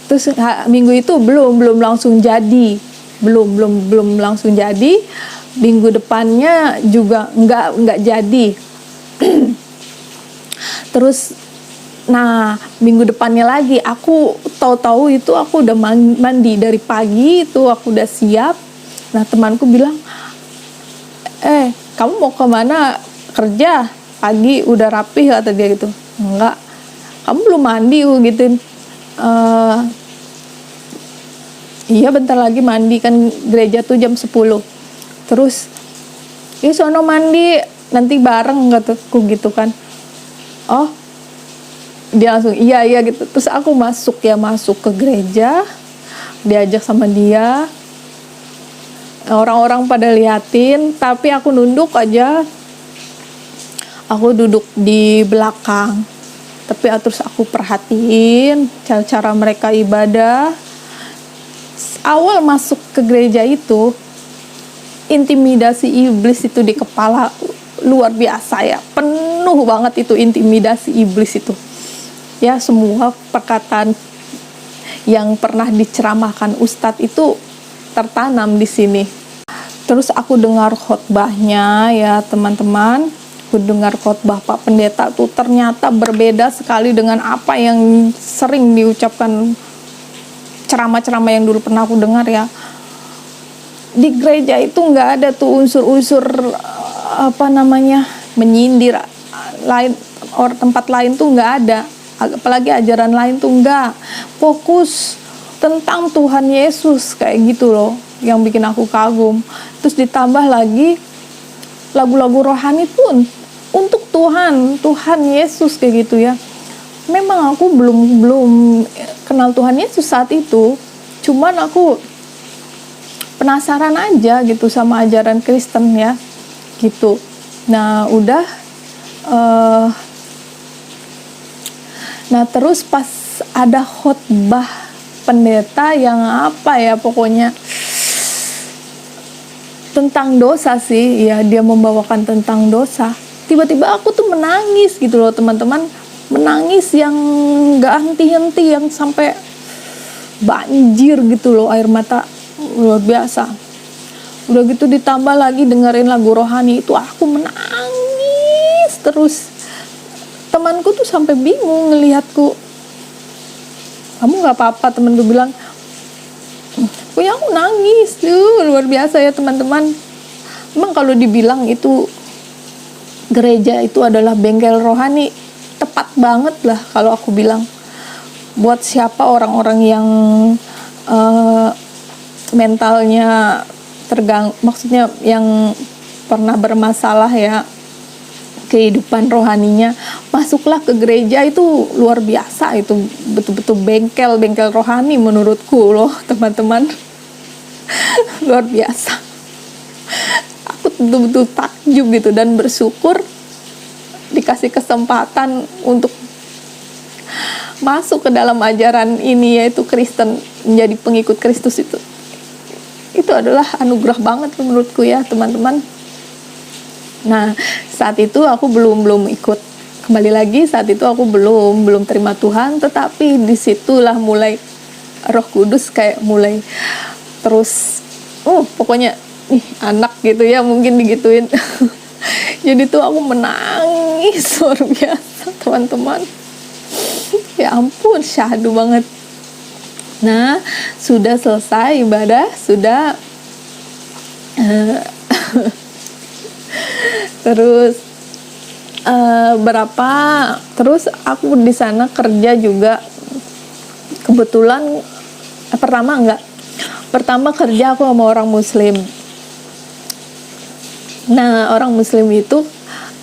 Terus minggu itu belum langsung jadi, belum langsung jadi. Minggu depannya juga nggak jadi. Terus nah minggu depannya lagi, aku tahu itu aku udah mandi dari pagi itu, aku udah siap. Nah temanku bilang, kamu mau kemana? Kerja pagi udah rapi kata dia gitu. Enggak, kamu belum mandi gituin. Iya bentar lagi mandi, kan gereja tuh jam 10. Terus ya sono mandi nanti bareng kataku gitu kan. Oh dia langsung iya gitu. Terus aku masuk ke gereja, diajak sama dia. Orang-orang pada liatin, tapi aku nunduk aja. Aku duduk di belakang, tapi terus aku perhatiin cara mereka ibadah. Awal masuk ke gereja itu, intimidasi iblis itu di kepala luar biasa ya, penuh banget itu intimidasi iblis itu ya. Semua perkataan yang pernah diceramahkan ustadz itu tertanam di sini. Terus aku dengar khotbahnya ya teman-teman, aku dengar khotbah Pak Pendeta tuh ternyata berbeda sekali dengan apa yang sering diucapkan ceramah-ceramah yang dulu pernah aku dengar ya. Di gereja itu nggak ada tuh unsur-unsur menyindir lain, tempat lain tuh nggak ada, apalagi ajaran lain tuh nggak. Fokus tentang Tuhan Yesus kayak gitu loh, yang bikin aku kagum. Terus ditambah lagi lagu-lagu rohani pun untuk Tuhan Yesus kayak gitu ya. Memang aku belum kenal Tuhan Yesus saat itu, cuman aku penasaran aja gitu sama ajaran Kristen ya gitu. Nah udah nah terus pas ada khotbah pendeta yang pokoknya tentang dosa sih ya, dia membawakan tentang dosa. Tiba-tiba aku tuh menangis gitu loh teman-teman, menangis yang gak henti-henti, yang sampai banjir gitu loh, air mata luar biasa. Udah gitu ditambah lagi dengerin lagu rohani itu, aku menangis terus. Temanku tuh sampai bingung ngelihatku. Kamu nggak apa-apa? Temanku bilang, punya aku nangis tuh, luar biasa ya teman-teman. Emang kalau dibilang itu gereja itu adalah bengkel rohani, tepat banget lah kalau aku bilang. Buat siapa orang-orang yang mentalnya maksudnya yang pernah bermasalah ya kehidupan rohaninya, masuklah ke gereja, itu luar biasa. Itu betul-betul bengkel rohani menurutku loh teman-teman. Luar biasa. Aku betul-betul takjub gitu dan bersyukur dikasih kesempatan untuk masuk ke dalam ajaran ini, yaitu Kristen, menjadi pengikut Kristus. Itu adalah anugerah banget menurutku ya teman-teman. Nah, saat itu aku belum ikut. Kembali lagi, saat itu aku belum terima Tuhan, tetapi disitulah mulai Roh Kudus kayak mulai terus, pokoknya anak gitu ya, mungkin digituin. Jadi tuh aku menangis luar biasa teman-teman. Ya ampun, syahdu banget. Nah, sudah selesai ibadah, sudah terus terus aku di sana kerja juga. Kebetulan pertama kerja aku sama orang Muslim. Nah, orang Muslim itu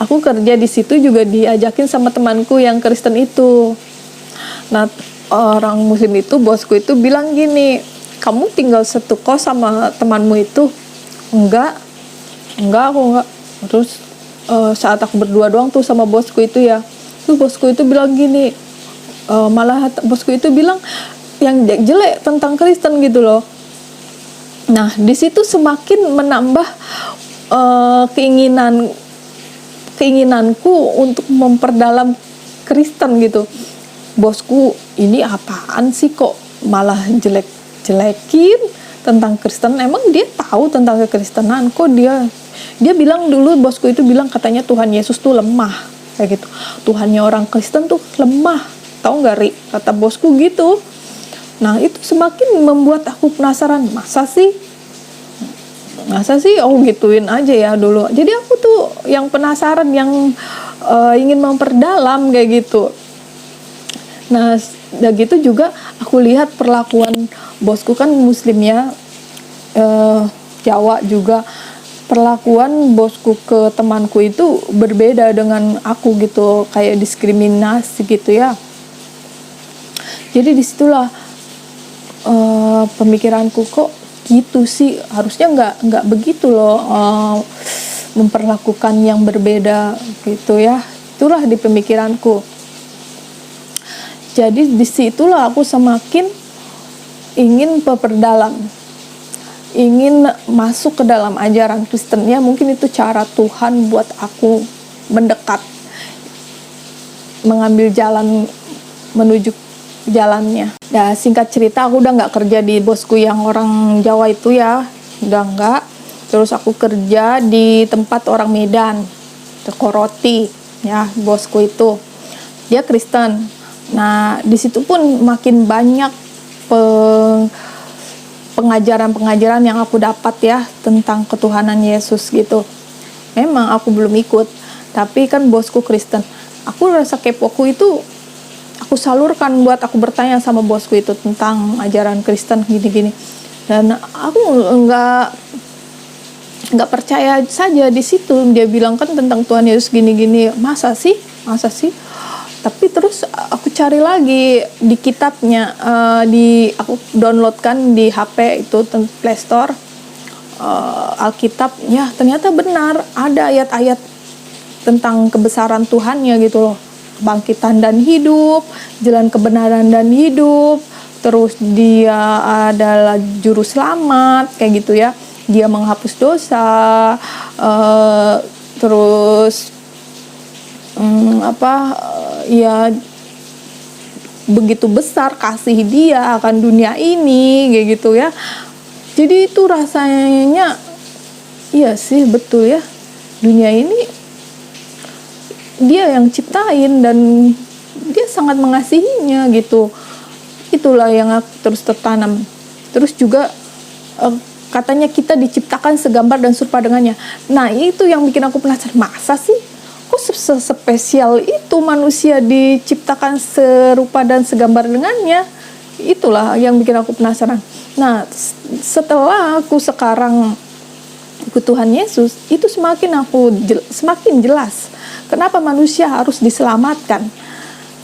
aku kerja di situ juga diajakin sama temanku yang Kristen itu. Nah, orang Muslim itu, bosku itu bilang gini, kamu tinggal satu kos sama temanmu itu? Enggak, aku enggak. Terus saat aku berdua doang tuh sama bosku itu ya, tuh bosku itu bilang gini, malah bosku itu bilang yang jelek tentang Kristen gitu loh. Nah, di situ semakin menambah keinginanku untuk memperdalam Kristen gitu. Bosku ini apaan sih kok malah jelek-jelekin tentang Kristen? Emang dia tahu tentang kekristenan? Kok dia bilang dulu, bosku itu bilang katanya Tuhan Yesus tuh lemah kayak gitu. Tuhannya orang Kristen tuh lemah, tahu nggak Ri? Kata bosku gitu. Nah, itu semakin membuat aku penasaran, masa sih gituin aja ya dulu. Jadi aku tuh yang penasaran, yang ingin memperdalam kayak gitu. Nah, udah gitu juga aku lihat perlakuan bosku, kan Muslim ya, Jawa juga. Perlakuan bosku ke temanku itu berbeda dengan aku gitu, kayak diskriminasi gitu ya. Jadi disitulah pemikiranku, kok gitu sih, harusnya nggak begitu loh, memperlakukan yang berbeda gitu ya. Itulah di pemikiranku. Jadi disitulah aku semakin ingin memperdalam, ingin masuk ke dalam ajaran Kristen ya. Mungkin itu cara Tuhan buat aku mendekat, mengambil jalan menuju jalannya. Ya, singkat cerita, aku udah nggak kerja di bosku yang orang Jawa itu ya, udah nggak. Terus aku kerja di tempat orang Medan, toko roti ya. Bosku itu dia Kristen. Nah, di situ pun makin banyak pengajaran-pengajaran yang aku dapat ya tentang ketuhanan Yesus gitu. Memang aku belum ikut, tapi kan bosku Kristen. Aku rasa kepoku itu aku salurkan buat aku bertanya sama bosku itu tentang ajaran Kristen gini-gini. Dan aku nggak percaya saja di situ. Dia bilang kan tentang Tuhan Yesus gini-gini. Masa sih? Tapi terus aku cari lagi di kitabnya, aku downloadkan di HP itu, Play Store, Alkitab. Ya, ternyata benar ada ayat-ayat tentang kebesaran Tuhannya gitu loh. Kebangkitan dan hidup, jalan kebenaran dan hidup, terus dia adalah juru selamat kayak gitu ya. Dia menghapus dosa, terus ya begitu besar kasih Dia akan dunia ini kayak gitu ya. Jadi itu rasanya iya sih, betul ya, dunia ini Dia yang ciptain dan Dia sangat mengasihinya gitu. Itulah yang aku terus tertanam. Terus juga katanya kita diciptakan segambar dan serupa dengannya. Nah itu yang bikin aku penasaran, masa sih kok spesial itu manusia diciptakan serupa dan segambar dengannya? Itulah yang bikin aku penasaran. Nah setelah aku sekarang ikut Tuhan Yesus, itu semakin jelas kenapa manusia harus diselamatkan.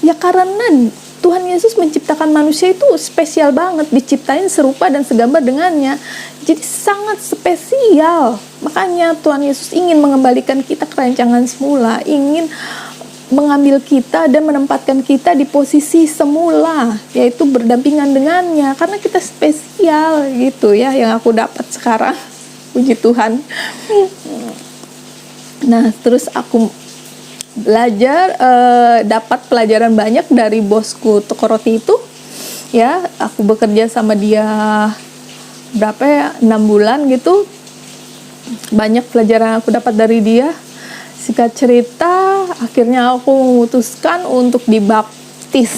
Ya karena Tuhan Yesus menciptakan manusia itu spesial banget, diciptain serupa dan segambar dengannya. Jadi sangat spesial. Makanya Tuhan Yesus ingin mengembalikan kita ke rancangan semula, ingin mengambil kita dan menempatkan kita di posisi semula, yaitu berdampingan dengannya, karena kita spesial gitu ya, yang aku dapat sekarang. Puji Tuhan. Nah, terus aku belajar, dapat pelajaran banyak dari bosku toko roti itu ya. Aku bekerja sama dia berapa ya, 6 bulan gitu. Banyak pelajaran aku dapat dari dia. Singkat cerita, akhirnya aku memutuskan untuk dibaptis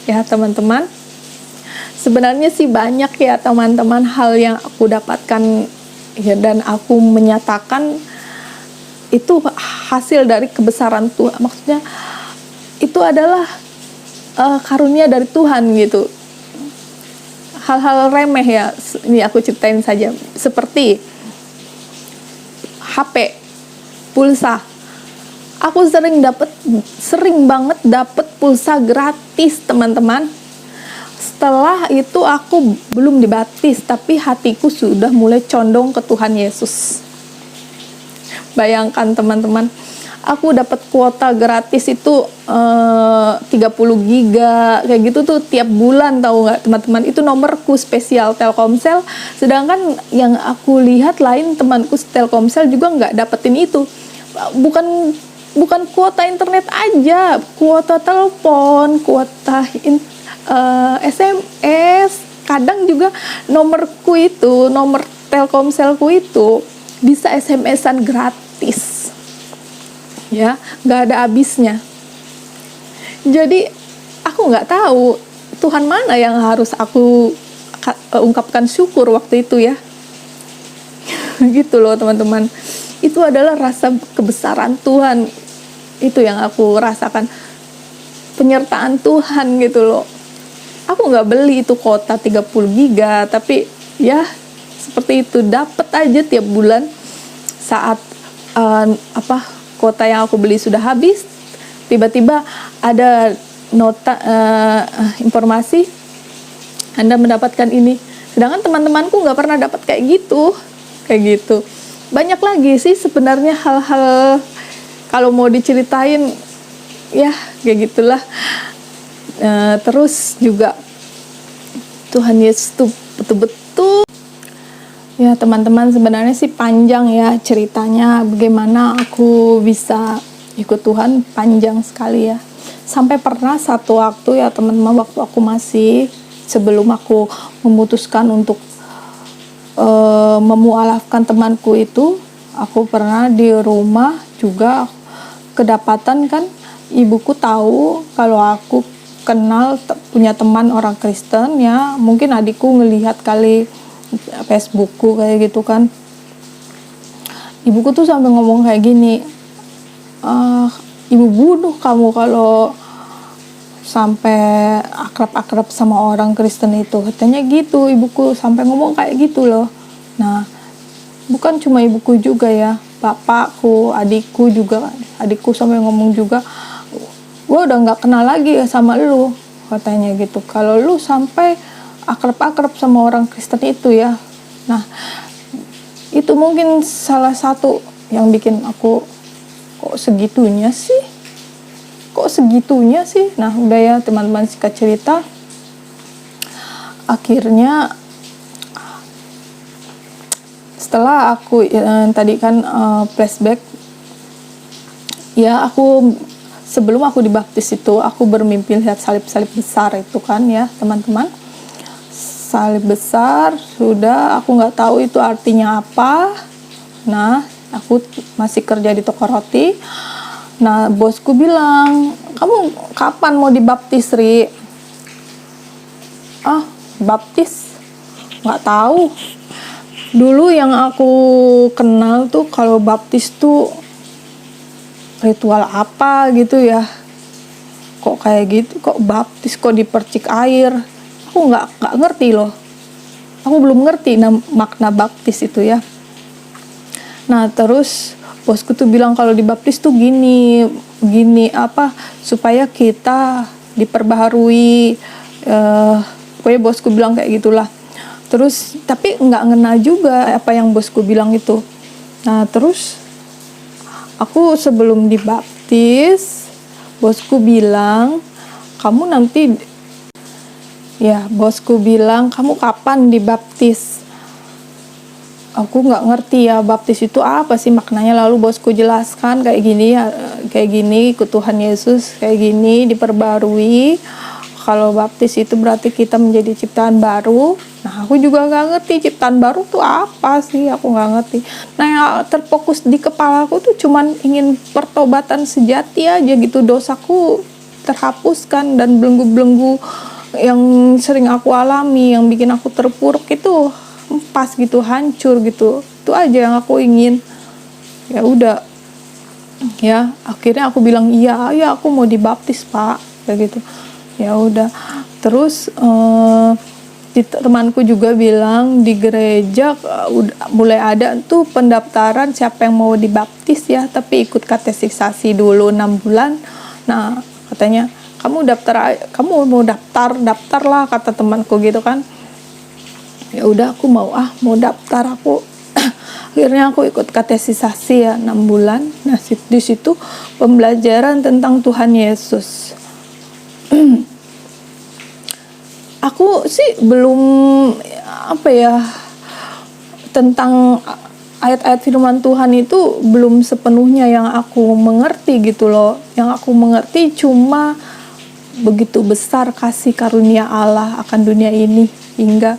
ya teman-teman. Sebenarnya sih banyak ya teman-teman hal yang aku dapatkan ya, dan aku menyatakan itu hasil dari kebesaran Tuhan. Maksudnya itu adalah karunia dari Tuhan gitu. Hal-hal remeh ya, ini aku ceritain saja. Seperti HP, pulsa. Aku sering banget dapat pulsa gratis teman-teman. Setelah itu aku belum dibaptis, tapi hatiku sudah mulai condong ke Tuhan Yesus. Bayangkan teman-teman, aku dapat kuota gratis itu 30 giga kayak gitu tuh tiap bulan, tahu nggak teman-teman? Itu nomorku spesial Telkomsel, sedangkan yang aku lihat lain temanku Telkomsel juga nggak dapetin itu. Bukan kuota internet aja, kuota telepon, kuota SMS, kadang juga nomorku itu, nomor Telkomselku itu bisa SMS-an gratis ya, nggak ada habisnya. Jadi aku nggak tahu Tuhan mana yang harus aku ungkapkan syukur waktu itu ya. Gitu loh teman-teman, itu adalah rasa kebesaran Tuhan, itu yang aku rasakan, penyertaan Tuhan gitu loh. Aku nggak beli itu kuota 30 giga, tapi ya seperti itu, dapat aja tiap bulan. Saat kuota yang aku beli sudah habis, tiba-tiba ada nota informasi Anda mendapatkan ini, sedangkan teman-temanku nggak pernah dapat kayak gitu. Banyak lagi sih sebenarnya hal-hal, kalau mau diceritain ya kayak gitulah. Terus juga Tuhan Yesus tuh betul-betul ya teman-teman, sebenarnya sih panjang ya ceritanya bagaimana aku bisa ikut Tuhan, panjang sekali ya. Sampai pernah satu waktu ya teman-teman, waktu aku masih, sebelum aku memutuskan untuk memualafkan temanku itu, aku pernah di rumah juga kedapatan kan, ibuku tahu kalau aku kenal punya teman orang Kristen ya, mungkin adikku ngelihat kali Facebookku kayak gitu kan. Ibuku tuh sampai ngomong kayak gini, ibu bunuh kamu kalau sampai akrab-akrab sama orang Kristen itu, katanya gitu. Ibuku sampai ngomong kayak gitu loh. Nah, bukan cuma ibuku juga ya, bapakku, adikku sampai ngomong juga, gue udah nggak kenal lagi ya sama lu, katanya gitu, kalau lu sampai akrab-akrab sama orang Kristen itu ya. Nah, itu mungkin salah satu yang bikin aku kok segitunya sih. Nah udah ya teman-teman, singkat cerita, akhirnya setelah aku tadi kan flashback ya, aku sebelum aku dibaptis itu aku bermimpi lihat salib-salib besar itu kan ya teman-teman. Salib besar, sudah aku nggak tahu itu artinya apa. Nah, aku masih kerja di toko roti. Nah, bosku bilang, kamu kapan mau dibaptis, Ri? Ah, baptis? Nggak tahu. Dulu yang aku kenal tuh kalau baptis tuh ritual apa gitu ya. Kok kayak gitu, kok baptis, kok dipercik air. Aku nggak ngerti loh. Aku belum ngerti makna baptis itu ya. Nah, terus bosku tuh bilang kalau dibaptis tuh gini apa supaya kita diperbaharui. Pokoknya bosku bilang kayak gitulah. Terus tapi nggak ngena juga apa yang bosku bilang itu. Nah, terus aku sebelum dibaptis, bosku bilang kamu nanti, ya bosku bilang kamu kapan dibaptis? Aku nggak ngerti ya baptis itu apa sih maknanya. Lalu bosku jelaskan kayak gini ya, kayak gini ikut Tuhan Yesus, kayak gini diperbarui. Kalau baptis itu berarti kita menjadi ciptaan baru. Nah, aku juga nggak ngerti ciptaan baru tuh apa sih, aku nggak ngerti. Nah, yang terfokus di kepala aku tuh cuman ingin pertobatan sejati aja gitu, dosaku terhapuskan dan belenggu-belenggu yang sering aku alami, yang bikin aku terpuruk itu pas gitu, hancur gitu. Itu aja yang aku ingin. Ya udah, ya akhirnya aku bilang iya aku mau dibaptis, Pak, kayak gitu. Ya udah, terus temanku juga bilang di gereja mulai ada tuh pendaftaran siapa yang mau dibaptis ya, tapi ikut katekisasi dulu 6 bulan. Nah, katanya kamu mau daftar lah, kata temanku gitu kan. Ya udah, aku mau daftar aku. Akhirnya aku ikut katekisasi ya 6 bulan. Nah, di situ pembelajaran tentang Tuhan Yesus. Aku sih belum tentang ayat-ayat firman Tuhan itu belum sepenuhnya yang aku mengerti gitu loh. Yang aku mengerti cuma begitu besar kasih karunia Allah akan dunia ini, hingga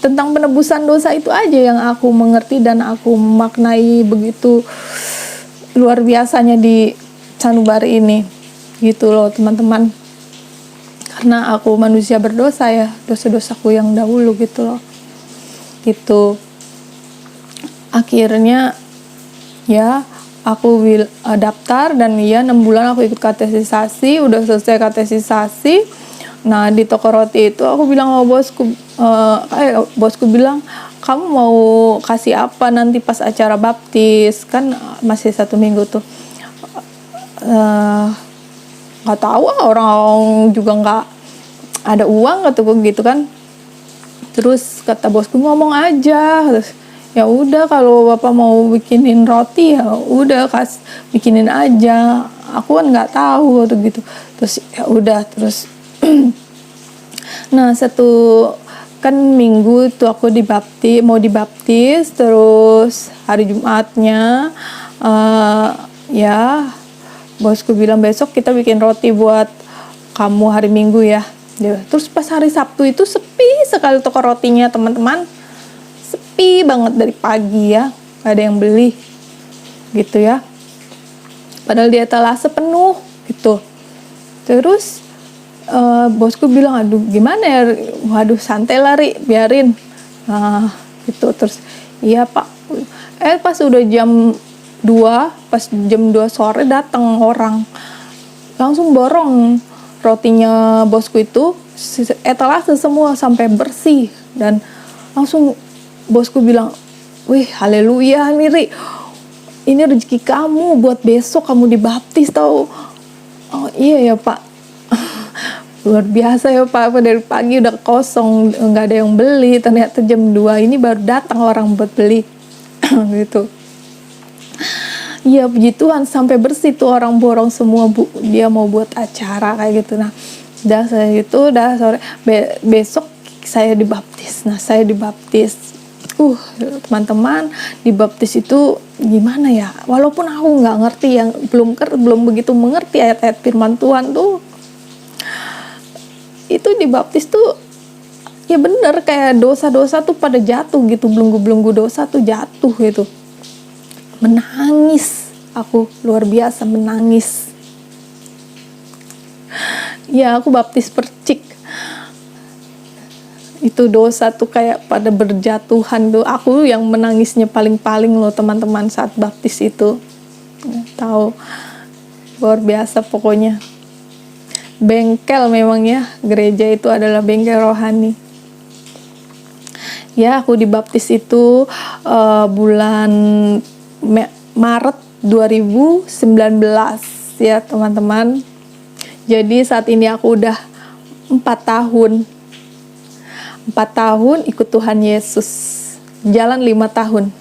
tentang penebusan dosa itu aja yang aku mengerti dan aku memaknai begitu luar biasanya di sanubari ini gitu loh teman-teman. Karena aku manusia berdosa ya, dosa-dosaku yang dahulu gitu loh. Gitu. Akhirnya ya aku daftar dan ya 6 bulan aku ikut katekisasi. Udah selesai katekisasi. Nah, di toko roti itu aku bilang sama bosku bilang, kamu mau kasih apa nanti pas acara baptis? Kan masih 1 minggu tuh. Nggak tahu, orang juga nggak ada uang gitu kan. Terus kata bosku, ngomong aja. Terus ya udah, kalau bapak mau bikinin roti ya udah bikinin aja, aku kan nggak tahu gitu. Terus ya udah, terus nah kan minggu tuh aku mau dibaptis. Terus hari Jumatnya ya bosku bilang besok kita bikin roti buat kamu hari Minggu ya. Terus pas hari Sabtu itu sepi sekali toko rotinya teman-teman. Sepi banget dari pagi ya, gak ada yang beli gitu ya. Padahal di etalase penuh gitu. Terus bosku bilang, aduh gimana ya, waduh santai lah Ri, biarin. Nah gitu, terus iya Pak. Pas udah jam 2 sore datang orang, langsung borong rotinya bosku itu, etalase semua sampai bersih. Dan langsung bosku bilang, wih haleluya nih Ri, ini rezeki kamu buat besok kamu dibaptis tau. Oh iya ya Pak. Luar biasa ya Pak, dari pagi udah kosong, nggak ada yang beli. Ternyata jam 2 ini baru datang orang buat beli. Gitu. Iya puji Tuhan, sampai bersih tuh orang borong semua, Bu. Dia mau buat acara kayak gitu. Nah, udah sore besok saya dibaptis. Nah, saya dibaptis Teman-teman, dibaptis itu gimana ya? Walaupun aku nggak ngerti, yang belum begitu mengerti ayat-ayat firman Tuhan tuh, itu dibaptis tuh ya bener kayak dosa-dosa tuh pada jatuh gitu, belenggu-belenggu dosa tuh jatuh gitu. Menangis, aku luar biasa menangis. Ya, aku baptis percik. Itu dosa tuh kayak pada berjatuhan tuh. Aku yang menangisnya paling-paling loh teman-teman saat baptis itu. Tahu, luar biasa pokoknya. Bengkel memang ya, gereja itu adalah bengkel rohani. Ya, aku dibaptis itu bulan Maret 2019 ya teman-teman. Jadi saat ini aku udah 4 tahun ikut Tuhan Yesus, jalan 5 tahun.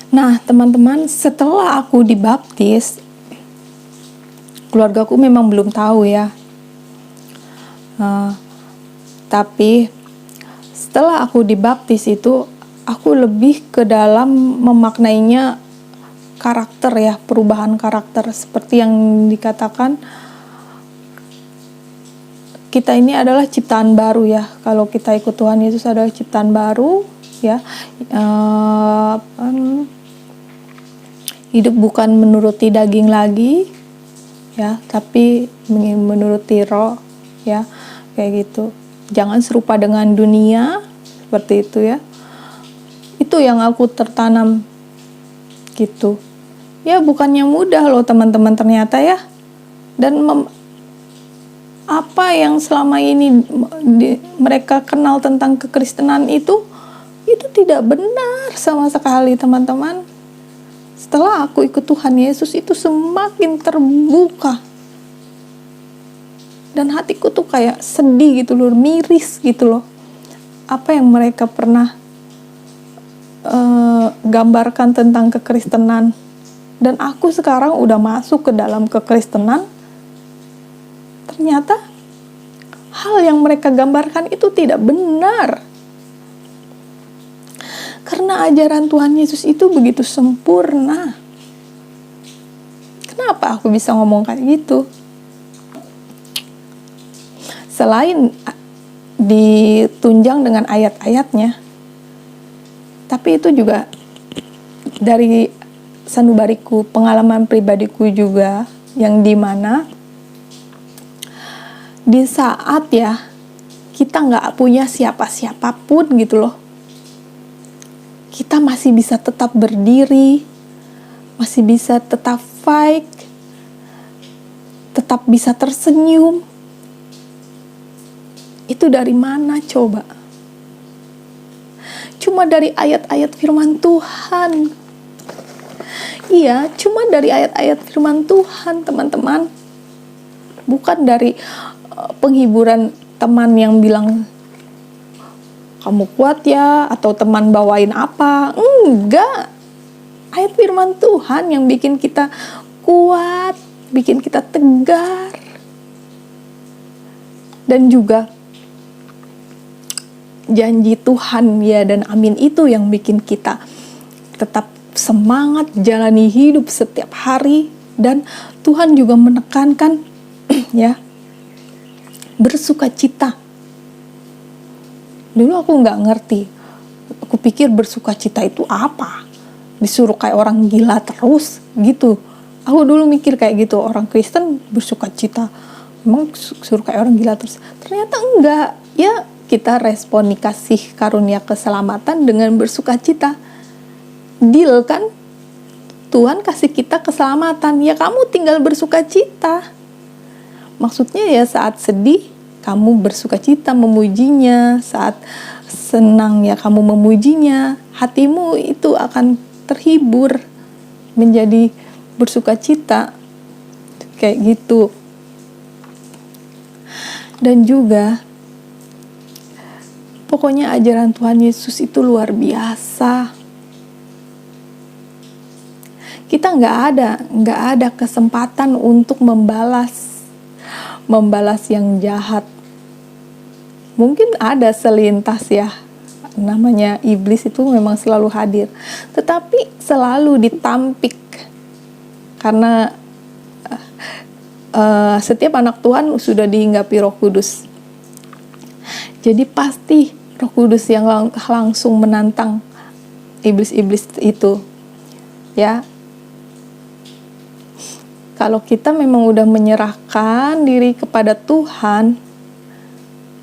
Nah teman-teman, setelah aku dibaptis, keluargaku memang belum tahu ya. Tapi setelah aku dibaptis itu, aku lebih ke dalam memaknainya karakter ya, perubahan karakter. Seperti yang dikatakan, kita ini adalah ciptaan baru ya. Kalau kita ikut Tuhan Yesus adalah ciptaan baru ya. Hidup bukan menuruti daging lagi ya, tapi menuruti roh ya, kayak gitu. Jangan serupa dengan dunia, seperti itu ya. Itu yang aku tertanam gitu. Ya bukannya mudah loh teman-teman ternyata ya. Dan apa yang selama ini mereka kenal tentang kekristenan itu tidak benar sama sekali teman-teman. Setelah aku ikut Tuhan Yesus itu semakin terbuka. Dan hatiku tuh kayak sedih gitu loh, miris gitu loh. Apa yang mereka pernah gambarkan tentang kekristenan. Dan aku sekarang udah masuk ke dalam kekristenan. Ternyata hal yang mereka gambarkan itu tidak benar. Karena ajaran Tuhan Yesus itu begitu sempurna. Kenapa aku bisa ngomong kayak gitu? Selain ditunjang dengan ayat-ayatnya, tapi itu juga dari sanubariku, pengalaman pribadiku juga, yang dimana di saat ya kita nggak punya siapa-siapapun gitu loh, kita masih bisa tetap berdiri, masih bisa tetap fight, tetap bisa tersenyum. Itu dari mana coba? Cuma dari ayat-ayat firman Tuhan. Iya, cuma dari ayat-ayat firman Tuhan, teman-teman. Bukan dari penghiburan teman yang bilang, kamu kuat ya, atau teman bawain apa. Enggak. Ayat firman Tuhan yang bikin kita kuat, bikin kita tegar. Dan juga janji Tuhan ya dan amin itu yang bikin kita tetap semangat jalani hidup setiap hari. Dan Tuhan juga menekankan ya, bersukacita. Dulu aku nggak ngerti, aku pikir bersukacita itu apa, disuruh kayak orang gila terus gitu. Aku dulu mikir kayak gitu, orang Kristen bersukacita, emang suruh kayak orang gila terus. Ternyata enggak ya. Kita responi kasih karunia keselamatan dengan bersukacita. Deal kan? Tuhan kasih kita keselamatan, ya kamu tinggal bersukacita. Maksudnya ya saat sedih, kamu bersukacita memujinya. Saat senang ya kamu memujinya. Hatimu itu akan terhibur, menjadi bersukacita. Kayak gitu. Dan juga pokoknya ajaran Tuhan Yesus itu luar biasa. Kita nggak ada kesempatan untuk membalas yang jahat. mungkin ada selintas ya, namanya iblis itu memang selalu hadir, tetapi selalu ditampik karena setiap anak Tuhan sudah dihinggapi Roh Kudus. Jadi pasti Roh Kudus yang langsung menantang iblis-iblis itu ya. Kalau kita memang udah menyerahkan diri kepada Tuhan,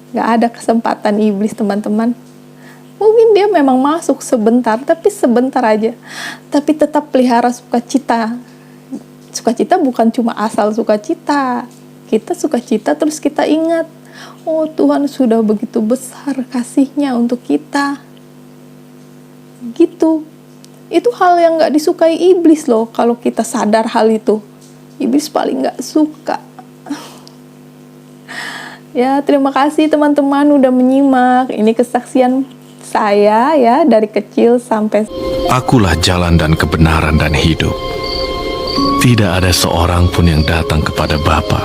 gak ada kesempatan iblis, teman-teman. Mungkin dia memang masuk sebentar, tapi sebentar aja. Tapi tetap pelihara sukacita. Sukacita bukan cuma asal sukacita. Kita sukacita terus kita ingat, oh Tuhan sudah begitu besar kasih-Nya untuk kita. Gitu. Itu hal yang gak disukai iblis loh, kalau kita sadar hal itu. Iblis paling gak suka. Ya, terima kasih teman-teman udah menyimak. Ini kesaksian saya ya, dari kecil sampai... Akulah jalan dan kebenaran dan hidup. Tidak ada seorang pun yang datang kepada Bapa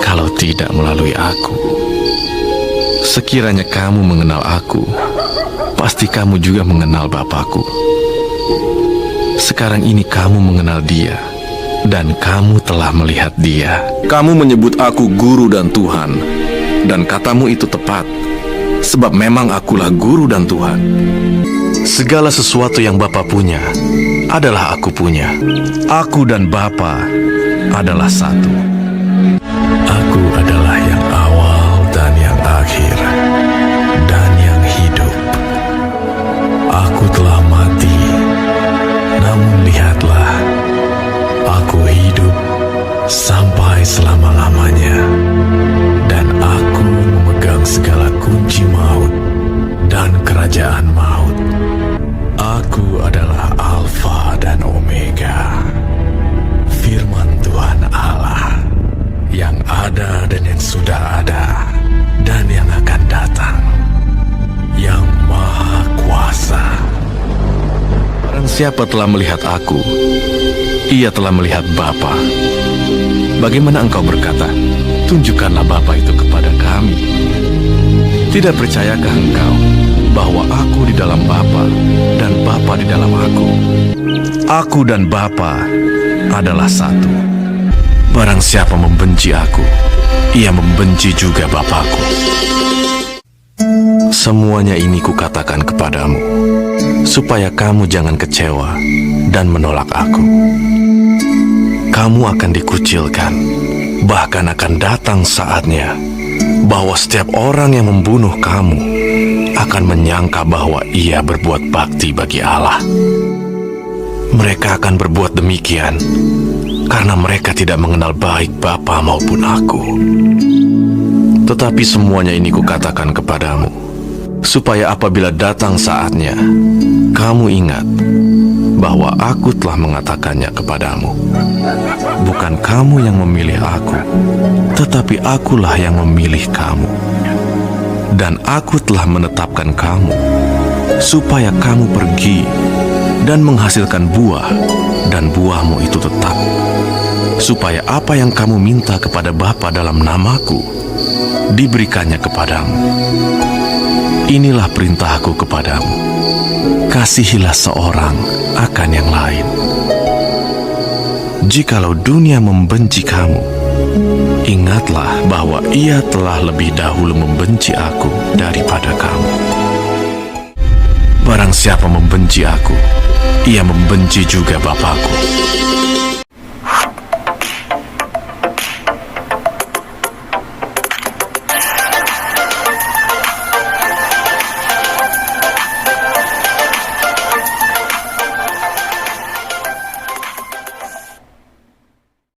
kalau tidak melalui aku. Sekiranya kamu mengenal aku, pasti kamu juga mengenal Bapakku. Sekarang ini kamu mengenal Dia, dan kamu telah melihat Dia. Kamu menyebut aku guru dan Tuhan, dan katamu itu tepat, sebab memang akulah guru dan Tuhan. Segala sesuatu yang Bapa punya adalah aku punya. Aku dan Bapa adalah satu. Aku adalah yang awal dan yang akhir, dan yang hidup. Aku telah mati, namun lihatlah, aku hidup sampai selama-lamanya, dan aku memegang segala kunci maut dan kerajaan maut. Aku adalah Alfa dan Omega, firman Tuhan Allah, yang ada dan yang sudah ada, dan yang akan datang, yang Maha Kuasa. Barang siapa telah melihat aku, ia telah melihat Bapa. Bagaimana engkau berkata, tunjukkanlah Bapa itu kepada kami? Tidak percayakah engkau bahwa aku di dalam Bapa dan Bapa di dalam aku? Aku dan Bapa adalah satu. Barang siapa membenci aku, ia membenci juga Bapakku. Semuanya ini kukatakan kepadamu, supaya kamu jangan kecewa dan menolak aku. Kamu akan dikucilkan, bahkan akan datang saatnya bahwa setiap orang yang membunuh kamu akan menyangka bahwa ia berbuat bakti bagi Allah. Mereka akan berbuat demikian karena mereka tidak mengenal baik Bapa maupun aku. Tetapi semuanya ini kukatakan kepadamu, supaya apabila datang saatnya, kamu ingat bahwa aku telah mengatakannya kepadamu. Bukan kamu yang memilih aku, tetapi akulah yang memilih kamu. Dan aku telah menetapkan kamu, supaya kamu pergi dan menghasilkan buah, dan buahmu itu tetap, supaya apa yang kamu minta kepada Bapa dalam namaku, diberikannya kepadamu. Inilah perintahku kepadamu, kasihilah seorang akan yang lain. Jikalau dunia membenci kamu, ingatlah bahwa ia telah lebih dahulu membenci aku daripada kamu. Barang siapa membenci aku, ia membenci juga Bapakku.